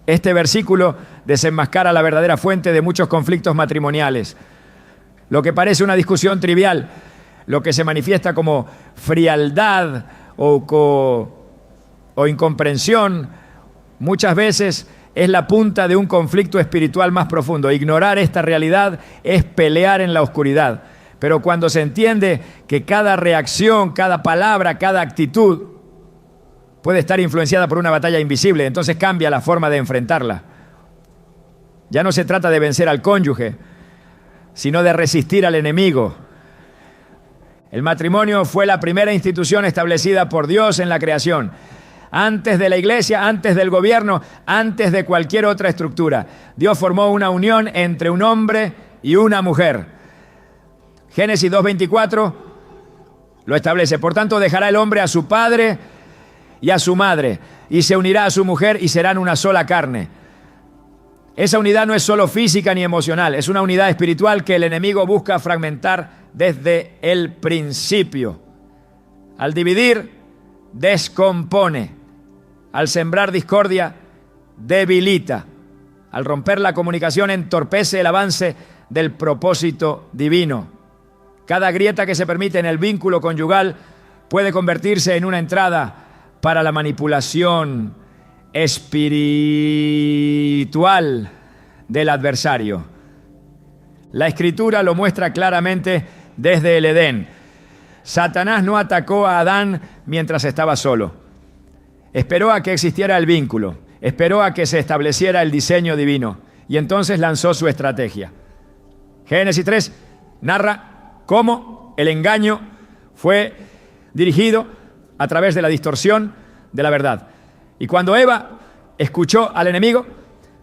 Este versículo desenmascara la verdadera fuente de muchos conflictos matrimoniales. Lo que parece una discusión trivial, lo que se manifiesta como frialdad o incomprensión, muchas veces es la punta de un conflicto espiritual más profundo. Ignorar esta realidad es pelear en la oscuridad. Pero cuando se entiende que cada reacción, cada palabra, cada actitud puede estar influenciada por una batalla invisible, entonces cambia la forma de enfrentarla. Ya no se trata de vencer al cónyuge, sino de resistir al enemigo. El matrimonio fue la primera institución establecida por Dios en la creación. Antes de la iglesia, antes del gobierno, antes de cualquier otra estructura. Dios formó una unión entre un hombre y una mujer. Génesis 2:24 lo establece. Por tanto, dejará el hombre a su padre y a su madre, y se unirá a su mujer y serán una sola carne. Esa unidad no es solo física ni emocional, es una unidad espiritual que el enemigo busca fragmentar desde el principio. Al dividir, descompone. Al sembrar discordia, debilita. Al romper la comunicación, entorpece el avance del propósito divino. Cada grieta que se permite en el vínculo conyugal puede convertirse en una entrada para la manipulación espiritual del adversario. La Escritura lo muestra claramente desde el Edén. Satanás no atacó a Adán mientras estaba solo. Esperó a que existiera el vínculo, esperó a que se estableciera el diseño divino y entonces lanzó su estrategia. Génesis 3 narra cómo el engaño fue dirigido a través de la distorsión de la verdad. Y cuando Eva escuchó al enemigo,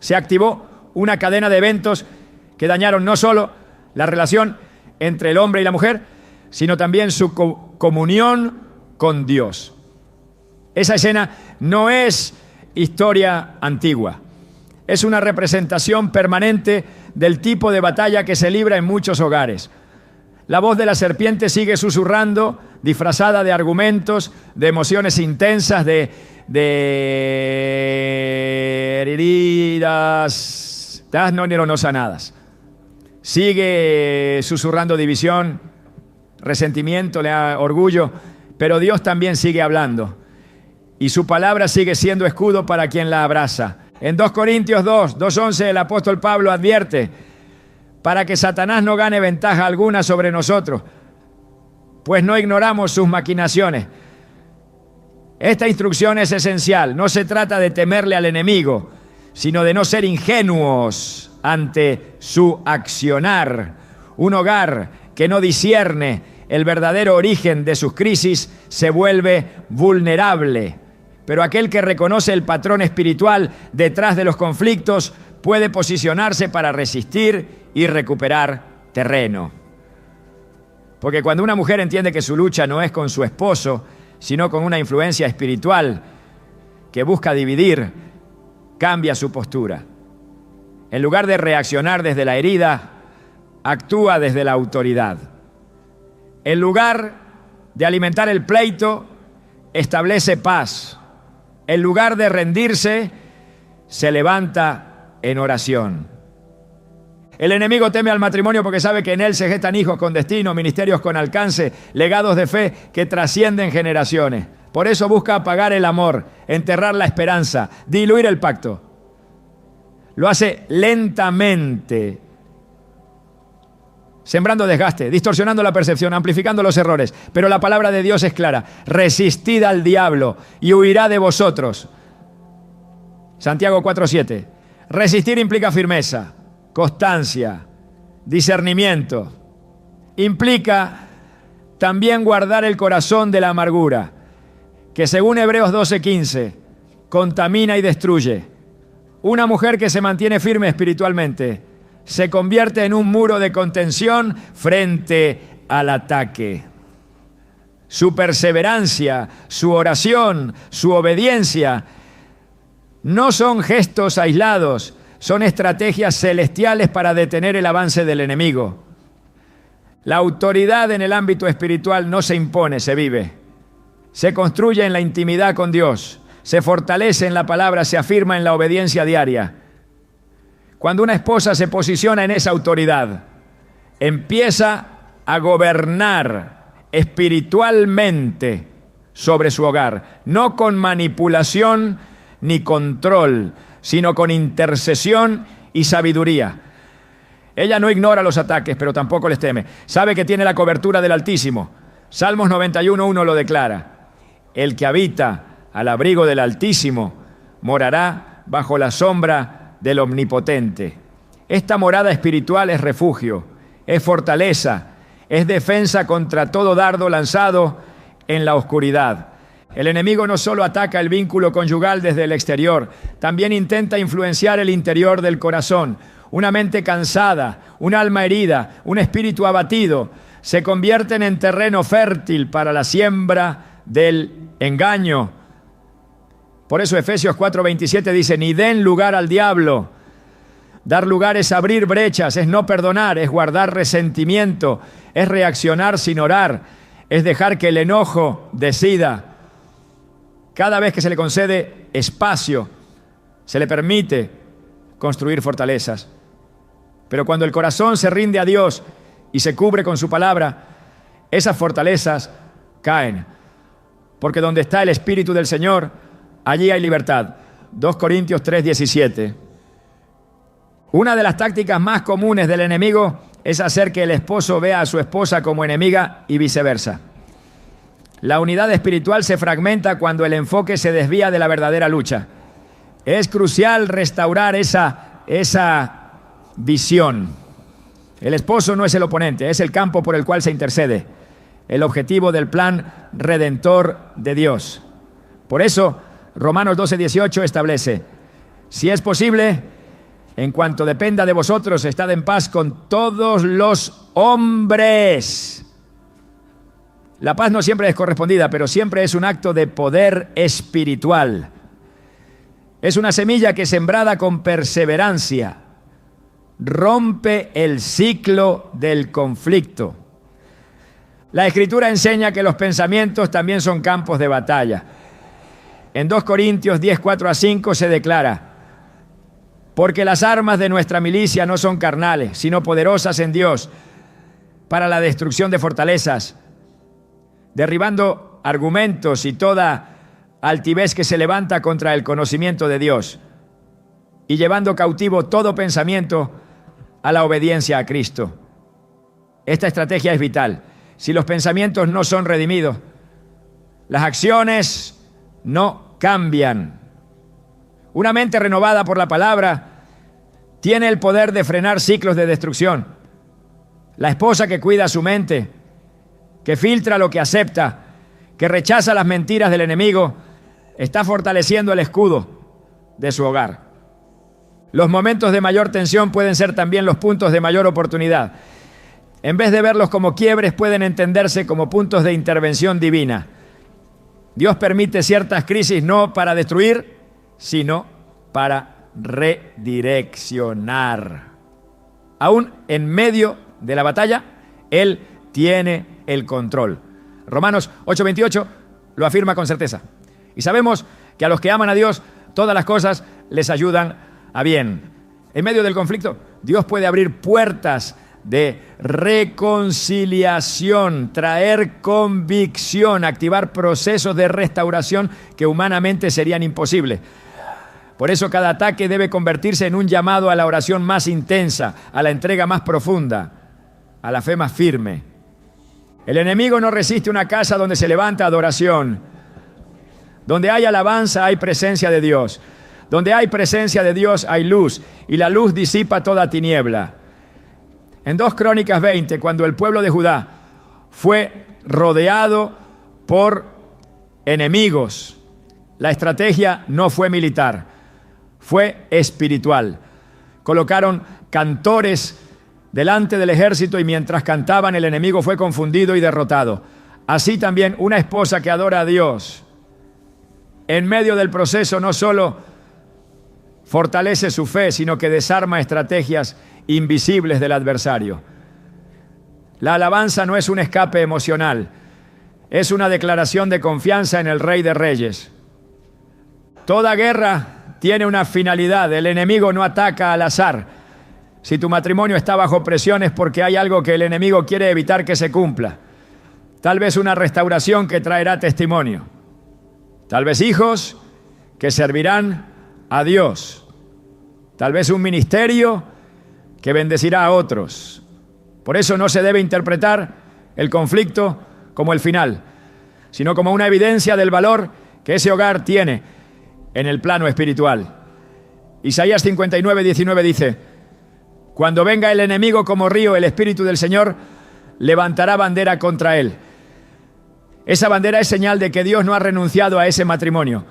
se activó una cadena de eventos que dañaron no solo la relación entre el hombre y la mujer, sino también su comunión con Dios. Esa escena no es historia antigua, es una representación permanente del tipo de batalla que se libra en muchos hogares. La voz de la serpiente sigue susurrando, disfrazada de argumentos, de emociones intensas, de heridas, no sanadas. Sigue susurrando división, resentimiento, orgullo, pero Dios también sigue hablando. Y su palabra sigue siendo escudo para quien la abraza. En 2 Corintios 2:11 el apóstol Pablo advierte: para que Satanás no gane ventaja alguna sobre nosotros, pues no ignoramos sus maquinaciones. Esta instrucción es esencial. No se trata de temerle al enemigo, sino de no ser ingenuos ante su accionar. Un hogar que no discierne el verdadero origen de sus crisis se vuelve vulnerable. Pero aquel que reconoce el patrón espiritual detrás de los conflictos puede posicionarse para resistir y recuperar terreno. Porque cuando una mujer entiende que su lucha no es con su esposo, sino con una influencia espiritual que busca dividir, cambia su postura. En lugar de reaccionar desde la herida, actúa desde la autoridad. En lugar de alimentar el pleito, establece paz. En lugar de rendirse, se levanta en oración. El enemigo teme al matrimonio porque sabe que en él se gestan hijos con destino, ministerios con alcance, legados de fe que trascienden generaciones. Por eso busca apagar el amor, enterrar la esperanza, diluir el pacto. Lo hace lentamente, sembrando desgaste, distorsionando la percepción, amplificando los errores. Pero la palabra de Dios es clara: resistid al diablo y huirá de vosotros. Santiago 4:7. Resistir implica firmeza, constancia, discernimiento. Implica también guardar el corazón de la amargura, que según Hebreos 12:15 contamina y destruye. Una mujer que se mantiene firme espiritualmente se convierte en un muro de contención frente al ataque. Su perseverancia, su oración, su obediencia no son gestos aislados, son estrategias celestiales para detener el avance del enemigo. La autoridad en el ámbito espiritual no se impone, se vive. Se construye en la intimidad con Dios, se fortalece en la palabra, se afirma en la obediencia diaria. Cuando una esposa se posiciona en esa autoridad, empieza a gobernar espiritualmente sobre su hogar, no con manipulación ni control, sino con intercesión y sabiduría. Ella no ignora los ataques, pero tampoco les teme. Sabe que tiene la cobertura del Altísimo. Salmos 91:1 lo declara. El que habita al abrigo del Altísimo morará bajo la sombra del Omnipotente. Esta morada espiritual es refugio, es fortaleza, es defensa contra todo dardo lanzado en la oscuridad. El enemigo no solo ataca el vínculo conyugal desde el exterior, también intenta influenciar el interior del corazón. Una mente cansada, un alma herida, un espíritu abatido, se convierten en terreno fértil para la siembra del engaño. Por eso Efesios 4:27 dice, ni den lugar al diablo. Dar lugar es abrir brechas, es no perdonar, es guardar resentimiento, es reaccionar sin orar, es dejar que el enojo decida. Cada vez que se le concede espacio, se le permite construir fortalezas. Pero cuando el corazón se rinde a Dios y se cubre con su palabra, esas fortalezas caen. Porque donde está el Espíritu del Señor, allí hay libertad. 2 Corintios 3:17. Una de las tácticas más comunes del enemigo es hacer que el esposo vea a su esposa como enemiga y viceversa. La unidad espiritual se fragmenta cuando el enfoque se desvía de la verdadera lucha. Es crucial restaurar esa visión. El esposo no es el oponente, es el campo por el cual se intercede, el objetivo del plan redentor de Dios. Por eso, Romanos 12:18 establece, si es posible, en cuanto dependa de vosotros, estad en paz con todos los hombres. La paz no siempre es correspondida, pero siempre es un acto de poder espiritual. Es una semilla que, sembrada con perseverancia, rompe el ciclo del conflicto. La Escritura enseña que los pensamientos también son campos de batalla. En 2 Corintios 10:4-5 se declara, porque las armas de nuestra milicia no son carnales, sino poderosas en Dios para la destrucción de fortalezas, derribando argumentos y toda altivez que se levanta contra el conocimiento de Dios y llevando cautivo todo pensamiento a la obediencia a Cristo. Esta estrategia es vital. Si los pensamientos no son redimidos, las acciones no cambian. Una mente renovada por la palabra tiene el poder de frenar ciclos de destrucción. La esposa que cuida su mente, que filtra lo que acepta, que rechaza las mentiras del enemigo, está fortaleciendo el escudo de su hogar. Los momentos de mayor tensión pueden ser también los puntos de mayor oportunidad. En vez de verlos como quiebres, pueden entenderse como puntos de intervención divina. Dios permite ciertas crisis no para destruir, sino para redireccionar. Aún en medio de la batalla, Él tiene el control. Romanos 8:28 lo afirma con certeza. Y sabemos que a los que aman a Dios, todas las cosas les ayudan a bien. En medio del conflicto, Dios puede abrir puertas de reconciliación, traer convicción, activar procesos de restauración que humanamente serían imposibles. Por eso cada ataque debe convertirse en un llamado a la oración más intensa, a la entrega más profunda, a la fe más firme. El enemigo no resiste una casa donde se levanta adoración. Donde hay alabanza hay presencia de Dios. Donde hay presencia de Dios hay luz, y la luz disipa toda tiniebla. En 2 Crónicas 20, cuando el pueblo de Judá fue rodeado por enemigos, La estrategia no fue militar, fue espiritual. Colocaron cantores delante del ejército y mientras cantaban el enemigo fue confundido y derrotado. Así también una esposa que adora a Dios, en medio del proceso no solo fortalece su fe, sino que desarma estrategias invisibles del adversario. La alabanza no es un escape emocional, es una declaración de confianza en el Rey de Reyes. Toda guerra tiene una finalidad, el enemigo no ataca al azar. Si tu matrimonio está bajo presión es porque hay algo que el enemigo quiere evitar que se cumpla. Tal vez una restauración que traerá testimonio. Tal vez hijos que servirán a Dios. Tal vez un ministerio que bendecirá a otros. Por eso no se debe interpretar el conflicto como el final, sino como una evidencia del valor que ese hogar tiene en el plano espiritual. Isaías 59:19 dice: cuando venga el enemigo como río, el Espíritu del Señor levantará bandera contra él. Esa bandera es señal de que Dios no ha renunciado a ese matrimonio,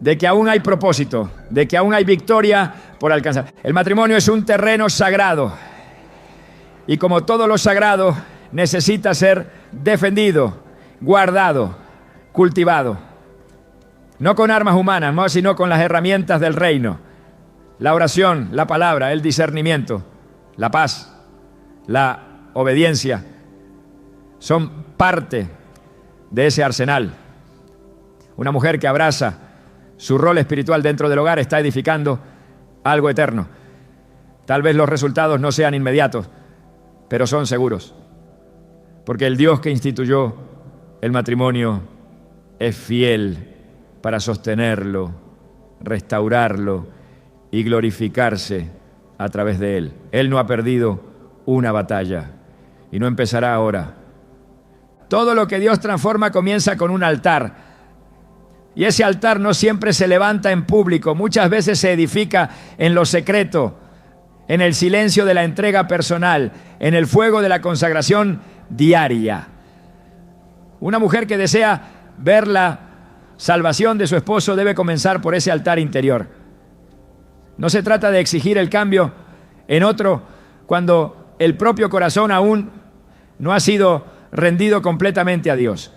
de que aún hay propósito, de que aún hay victoria por alcanzar. El matrimonio es un terreno sagrado y como todo lo sagrado necesita ser defendido, guardado, cultivado. No con armas humanas, no, sino con las herramientas del reino. La oración, la palabra, el discernimiento, la paz, la obediencia son parte de ese arsenal. Una mujer que abraza su rol espiritual dentro del hogar está edificando algo eterno. Tal vez los resultados no sean inmediatos, pero son seguros. Porque el Dios que instituyó el matrimonio es fiel para sostenerlo, restaurarlo y glorificarse a través de él. Él no ha perdido una batalla y no empezará ahora. Todo lo que Dios transforma comienza con un altar. Y ese altar no siempre se levanta en público, muchas veces se edifica en lo secreto, en el silencio de la entrega personal, en el fuego de la consagración diaria. Una mujer que desea ver la salvación de su esposo debe comenzar por ese altar interior. No se trata de exigir el cambio en otro cuando el propio corazón aún no ha sido rendido completamente a Dios.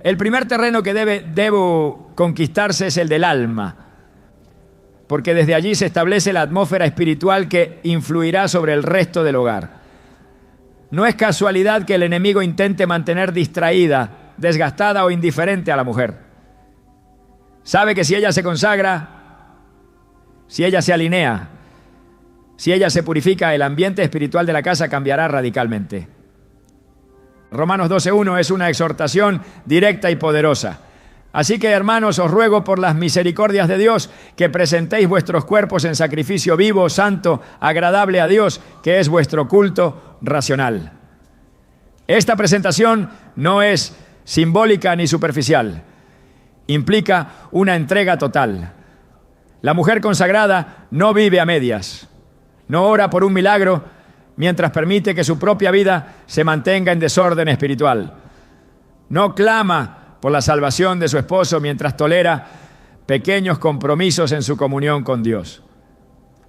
El primer terreno que debo conquistarse es el del alma, porque desde allí se establece la atmósfera espiritual que influirá sobre el resto del hogar. No es casualidad que el enemigo intente mantener distraída, desgastada o indiferente a la mujer. Sabe que si ella se consagra, si ella se alinea, si ella se purifica, el ambiente espiritual de la casa cambiará radicalmente. Romanos 12:1 es una exhortación directa y poderosa. Así que, hermanos, os ruego por las misericordias de Dios que presentéis vuestros cuerpos en sacrificio vivo, santo, agradable a Dios, que es vuestro culto racional. Esta presentación no es simbólica ni superficial. Implica una entrega total. La mujer consagrada no vive a medias. No ora por un milagro mientras permite que su propia vida se mantenga en desorden espiritual. No clama por la salvación de su esposo mientras tolera pequeños compromisos en su comunión con Dios.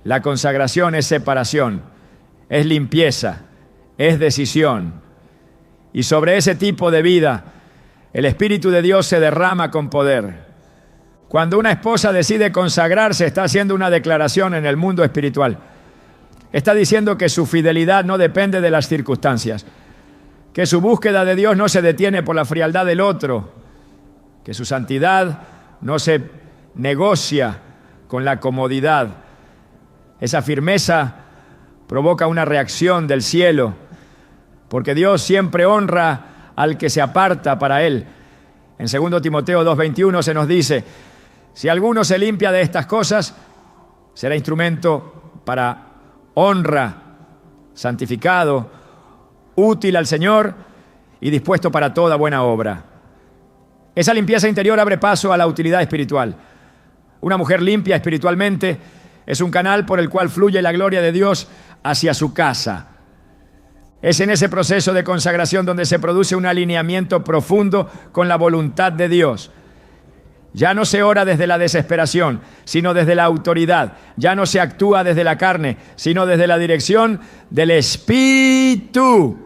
La consagración es separación, es limpieza, es decisión. Y sobre ese tipo de vida, el Espíritu de Dios se derrama con poder. Cuando una esposa decide consagrarse, está haciendo una declaración en el mundo espiritual. Está diciendo que su fidelidad no depende de las circunstancias, que su búsqueda de Dios no se detiene por la frialdad del otro, que su santidad no se negocia con la comodidad. Esa firmeza provoca una reacción del cielo, porque Dios siempre honra al que se aparta para Él. En 2 Timoteo 2:21 se nos dice: si alguno se limpia de estas cosas, será instrumento para honra, santificado, útil al Señor y dispuesto para toda buena obra. Esa limpieza interior abre paso a la utilidad espiritual. Una mujer limpia espiritualmente es un canal por el cual fluye la gloria de Dios hacia su casa. Es en ese proceso de consagración donde se produce un alineamiento profundo con la voluntad de Dios. Ya no se ora desde la desesperación, sino desde la autoridad. Ya no se actúa desde la carne, sino desde la dirección del Espíritu.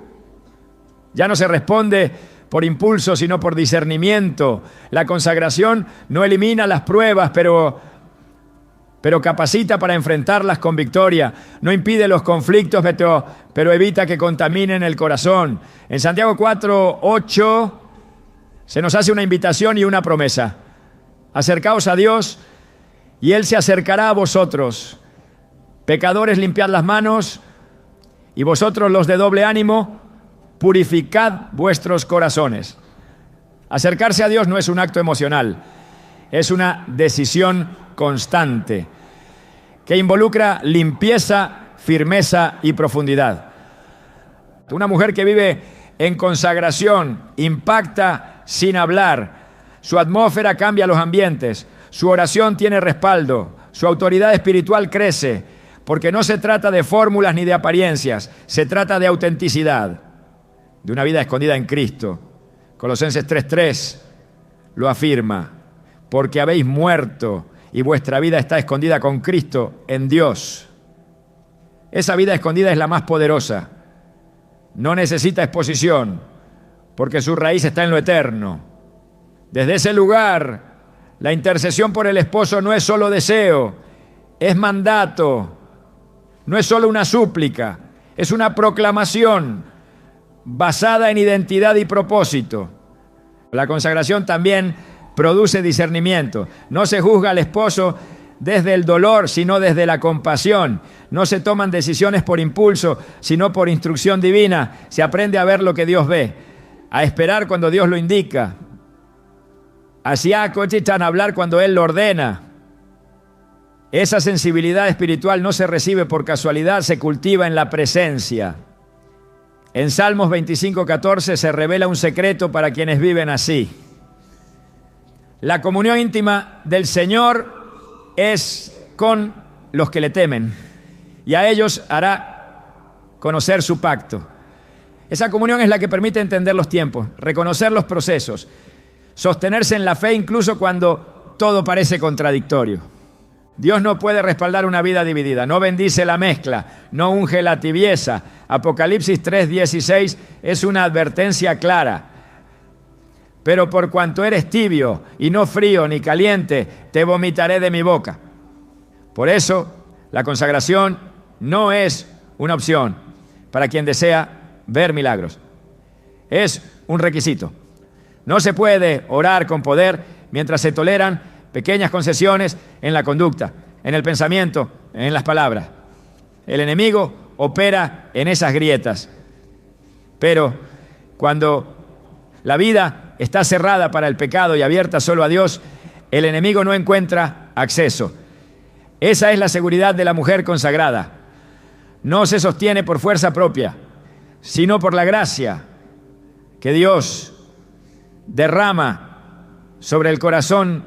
Ya no se responde por impulso, sino por discernimiento. La consagración no elimina las pruebas, pero capacita para enfrentarlas con victoria. No impide los conflictos, pero evita que contaminen el corazón. En Santiago 4:8 se nos hace una invitación y una promesa. Acercaos a Dios y Él se acercará a vosotros. Pecadores, limpiad las manos, y vosotros los de doble ánimo, purificad vuestros corazones. Acercarse a Dios no es un acto emocional, es una decisión constante que involucra limpieza, firmeza y profundidad. Una mujer que vive en consagración impacta sin hablar. Su atmósfera cambia los ambientes, su oración tiene respaldo, su autoridad espiritual crece, porque no se trata de fórmulas ni de apariencias, se trata de autenticidad, de una vida escondida en Cristo. Colosenses 3:3 lo afirma, porque habéis muerto y vuestra vida está escondida con Cristo en Dios. Esa vida escondida es la más poderosa, no necesita exposición, porque su raíz está en lo eterno. Desde ese lugar, la intercesión por el esposo no es solo deseo, es mandato, no es solo una súplica, es una proclamación basada en identidad y propósito. La consagración también produce discernimiento. No se juzga al esposo desde el dolor, sino desde la compasión. No se toman decisiones por impulso, sino por instrucción divina. Se aprende a ver lo que Dios ve, a esperar cuando Dios lo indica. Así a hablar cuando Él lo ordena. Esa sensibilidad espiritual no se recibe por casualidad, se cultiva en la presencia. En Salmos 25:14 se revela un secreto para quienes viven así. La comunión íntima del Señor es con los que le temen, y a ellos hará conocer su pacto. Esa comunión es la que permite entender los tiempos, reconocer los procesos, sostenerse en la fe incluso cuando todo parece contradictorio. Dios no puede respaldar una vida dividida, no bendice la mezcla, no unge la tibieza. Apocalipsis 3:16 es una advertencia clara. Pero por cuanto eres tibio y no frío ni caliente, te vomitaré de mi boca. Por eso, la consagración no es una opción para quien desea ver milagros. Es un requisito. No se puede orar con poder mientras se toleran pequeñas concesiones en la conducta, en el pensamiento, en las palabras. El enemigo opera en esas grietas. Pero cuando la vida está cerrada para el pecado y abierta solo a Dios, el enemigo no encuentra acceso. Esa es la seguridad de la mujer consagrada. No se sostiene por fuerza propia, sino por la gracia que Dios derrama sobre el corazón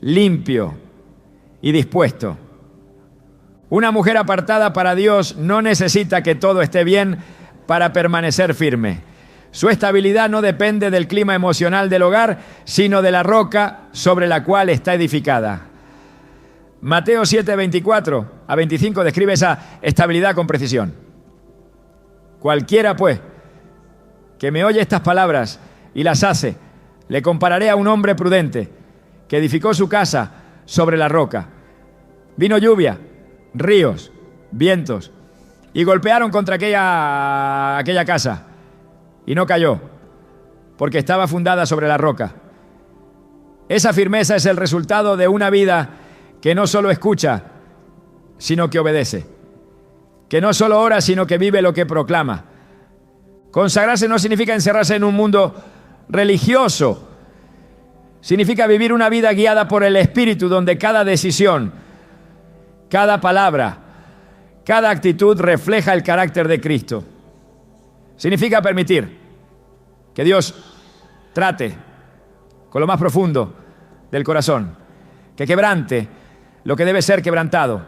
limpio y dispuesto. Una mujer apartada para Dios no necesita que todo esté bien para permanecer firme. Su estabilidad no depende del clima emocional del hogar, sino de la roca sobre la cual está edificada. Mateo 7:24 a 25 describe esa estabilidad con precisión. Cualquiera, pues, que me oye estas palabras y las hace, le compararé a un hombre prudente que edificó su casa sobre la roca. Vino lluvia, ríos, vientos, y golpearon contra aquella casa, y no cayó, porque estaba fundada sobre la roca. Esa firmeza es el resultado de una vida que no solo escucha, sino que obedece, que no solo ora, sino que vive lo que proclama. Consagrarse no significa encerrarse en un mundo religioso, significa vivir una vida guiada por el Espíritu, donde cada decisión, cada palabra, cada actitud refleja el carácter de Cristo. Significa permitir que Dios trate con lo más profundo del corazón, que quebrante lo que debe ser quebrantado,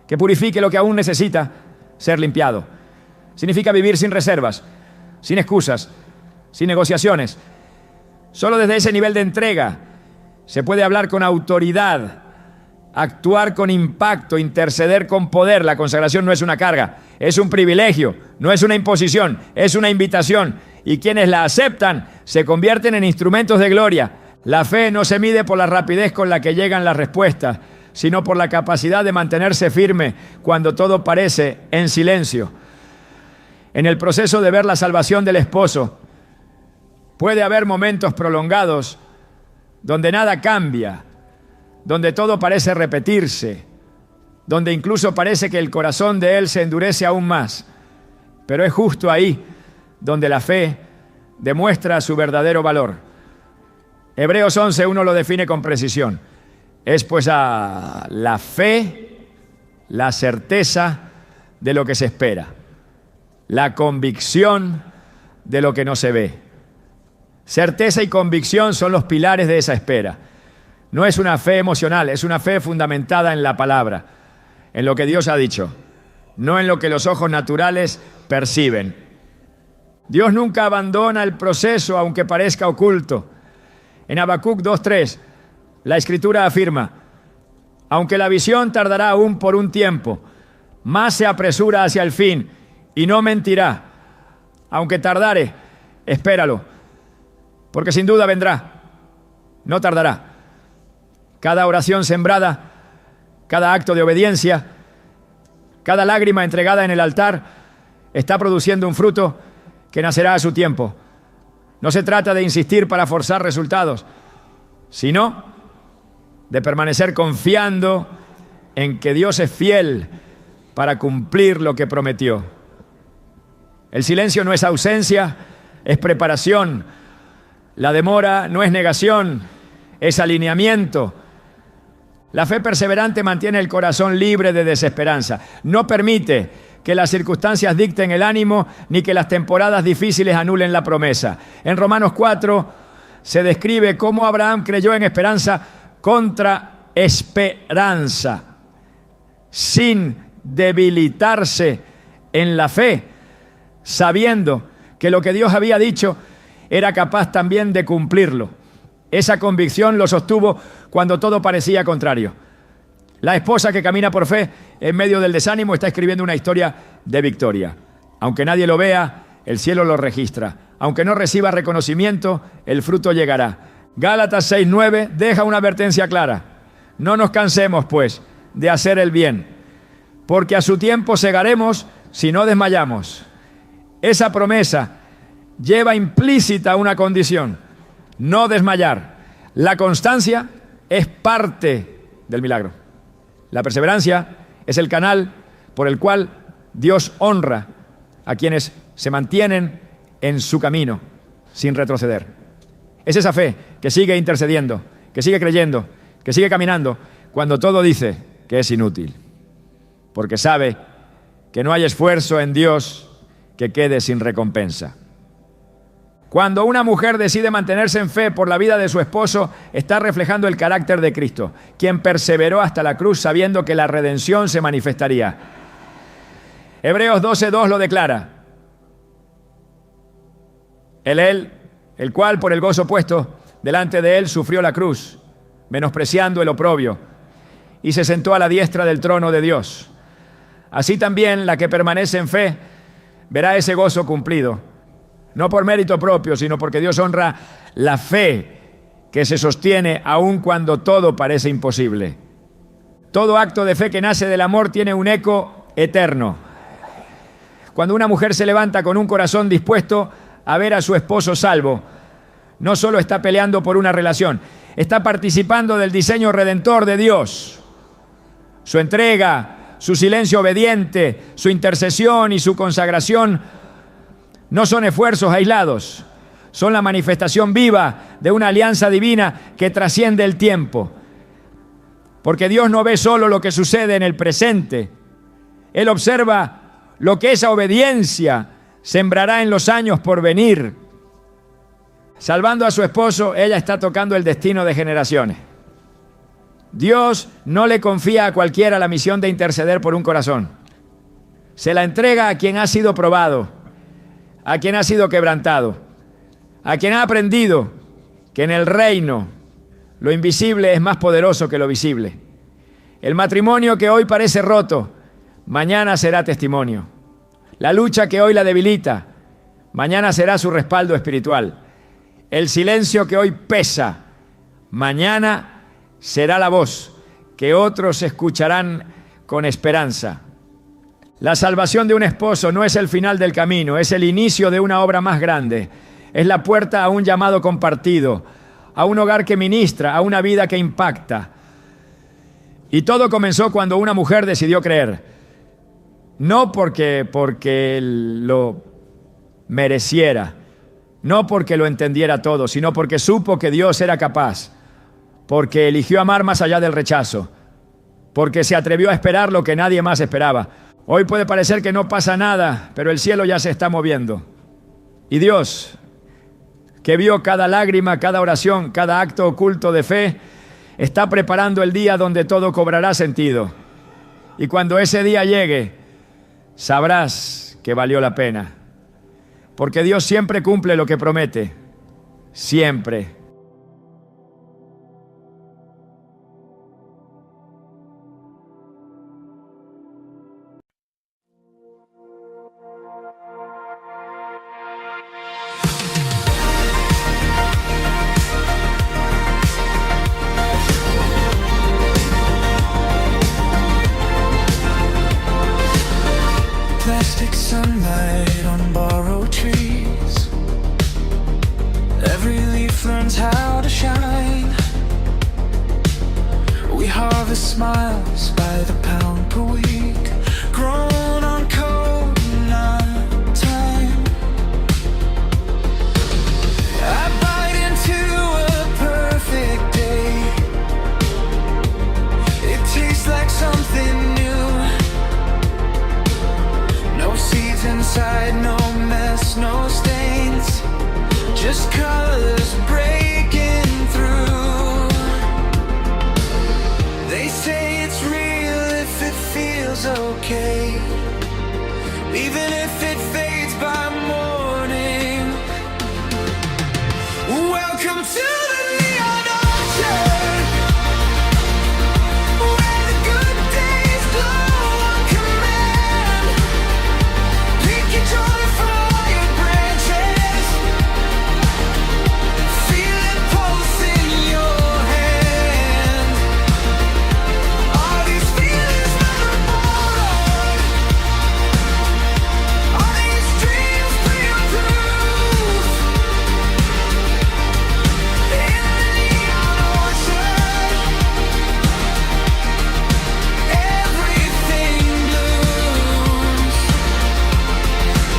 que purifique lo que aún necesita ser limpiado. Significa vivir sin reservas, sin excusas, sin negociaciones, solo desde ese nivel de entrega Se puede hablar con autoridad, actuar con impacto, interceder con poder. La consagración no es una carga, es un privilegio, no es una imposición, es una invitación. Y quienes la aceptan se convierten en instrumentos de gloria. La fe no se mide por la rapidez con la que llegan las respuestas, sino por la capacidad de mantenerse firme cuando todo parece en silencio. En el proceso de ver la salvación del esposo, puede haber momentos prolongados donde nada cambia, donde todo parece repetirse, donde incluso parece que el corazón de él se endurece aún más. Pero es justo ahí donde la fe demuestra su verdadero valor. Hebreos 11:1 lo define con precisión. Es pues la fe, la certeza de lo que se espera, la convicción de lo que no se ve. Certeza y convicción son los pilares de esa espera. No es una fe emocional, es una fe fundamentada en la palabra, en lo que Dios ha dicho, no en lo que los ojos naturales perciben. Dios nunca abandona el proceso aunque parezca oculto. En Habacuc 2:3, la Escritura afirma: aunque la visión tardará aún por un tiempo, más se apresura hacia el fin y no mentirá. Aunque tardare, espéralo, porque sin duda vendrá, no tardará. Cada oración sembrada, cada acto de obediencia, cada lágrima entregada en el altar está produciendo un fruto que nacerá a su tiempo. No se trata de insistir para forzar resultados, sino de permanecer confiando en que Dios es fiel para cumplir lo que prometió. El silencio no es ausencia, es preparación. La demora no es negación, es alineamiento. La fe perseverante mantiene el corazón libre de desesperanza. No permite que las circunstancias dicten el ánimo ni que las temporadas difíciles anulen la promesa. En Romanos 4 se describe cómo Abraham creyó en esperanza contra esperanza, sin debilitarse en la fe, sabiendo que lo que Dios había dicho era capaz también de cumplirlo. Esa convicción lo sostuvo cuando todo parecía contrario. La esposa que camina por fe en medio del desánimo está escribiendo una historia de victoria. Aunque nadie lo vea, el cielo lo registra. Aunque no reciba reconocimiento, el fruto llegará. Gálatas 6:9 deja una advertencia clara. No nos cansemos, pues, de hacer el bien, porque a su tiempo segaremos si no desmayamos. Esa promesa lleva implícita una condición: no desmayar. La constancia es parte del milagro. La perseverancia es el canal por el cual Dios honra a quienes se mantienen en su camino sin retroceder. Es esa fe que sigue intercediendo, que sigue creyendo, que sigue caminando cuando todo dice que es inútil, porque sabe que no hay esfuerzo en Dios que quede sin recompensa. Cuando una mujer decide mantenerse en fe por la vida de su esposo, está reflejando el carácter de Cristo, quien perseveró hasta la cruz sabiendo que la redención se manifestaría. Hebreos 12:2 lo declara. El cual por el gozo puesto delante de él sufrió la cruz, menospreciando el oprobio, y se sentó a la diestra del trono de Dios. Así también la que permanece en fe verá ese gozo cumplido. No por mérito propio, sino porque Dios honra la fe que se sostiene aun cuando todo parece imposible. Todo acto de fe que nace del amor tiene un eco eterno. Cuando una mujer se levanta con un corazón dispuesto a ver a su esposo salvo, no solo está peleando por una relación, está participando del diseño redentor de Dios. Su entrega, su silencio obediente, su intercesión y su consagración no son esfuerzos aislados, son la manifestación viva de una alianza divina que trasciende el tiempo. Porque Dios no ve solo lo que sucede en el presente, Él observa lo que esa obediencia sembrará en los años por venir. Salvando a su esposo, ella está tocando el destino de generaciones. Dios no le confía a cualquiera la misión de interceder por un corazón. Se la entrega a quien ha sido probado, a quien ha sido quebrantado, a quien ha aprendido que en el reino Lo invisible es más poderoso que lo visible. El matrimonio que hoy parece roto, mañana será testimonio. La lucha que hoy la debilita, mañana será su respaldo espiritual. El silencio que hoy pesa, mañana será la voz que otros escucharán con esperanza. La salvación de un esposo no es el final del camino, es el inicio de una obra más grande. Es la puerta a un llamado compartido, a un hogar que ministra, a una vida que impacta. Y todo comenzó cuando una mujer decidió creer. No porque lo mereciera, no porque lo entendiera todo, sino porque supo que Dios era capaz, porque eligió amar más allá del rechazo, porque se atrevió a esperar lo que nadie más esperaba. Hoy puede parecer que no pasa nada, pero el cielo ya se está moviendo. Y Dios, que vio cada lágrima, cada oración, cada acto oculto de fe, está preparando el día donde todo cobrará sentido. Y cuando ese día llegue, sabrás que valió la pena. Porque Dios siempre cumple lo que promete. Siempre. Plastic sunlight on borrowed trees. Every leaf learns how to shine. We harvest smiles by the pound per week, grown on code, not time. I bite into a perfect day. It tastes like something new. No seeds inside, no mess, no stains. Just colors breaking through. They say it's real if it feels okay, even if it fades by morning. Welcome to the neon orchard, where the good days glow on command. Pick your joy from all your branches. Feel it pulse in your hand. All these feelings never borrowed. All these dreams pre-approved. In the neon orchard, everything blooms,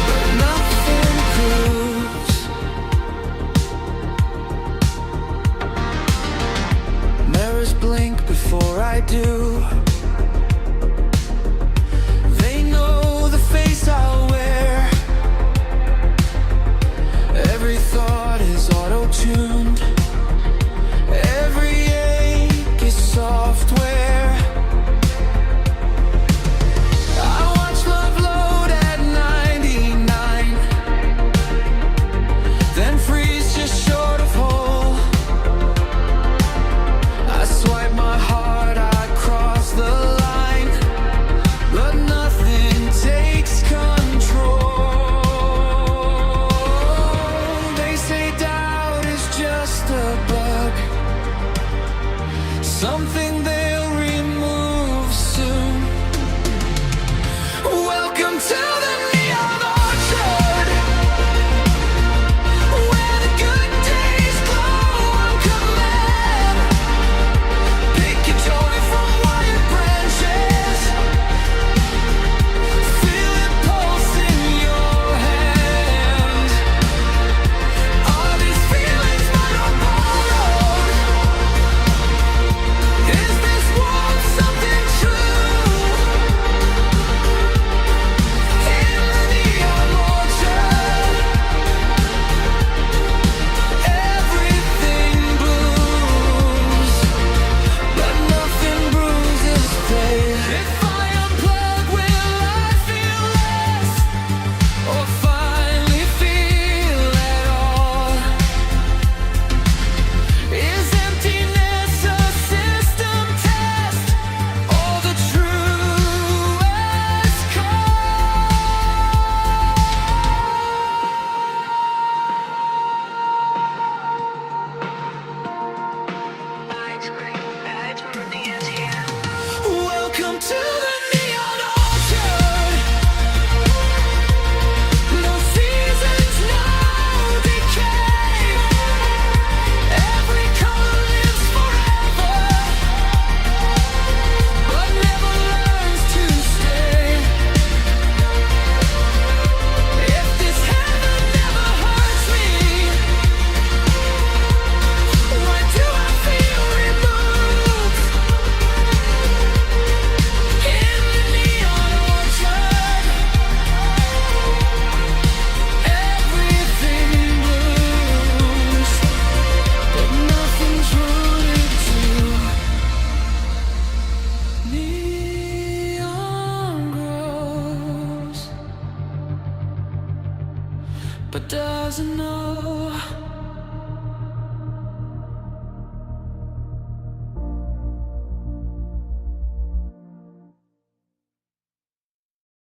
but nothing proves. Mirrors blink before I do. They know the face I'll wear. Every thought is auto-tuned. Every ache is software. I watch love load at 99, then freeze just short of whole. I swipe my heart, I cross the line, but nothing takes control. They say doubt is just a bug, something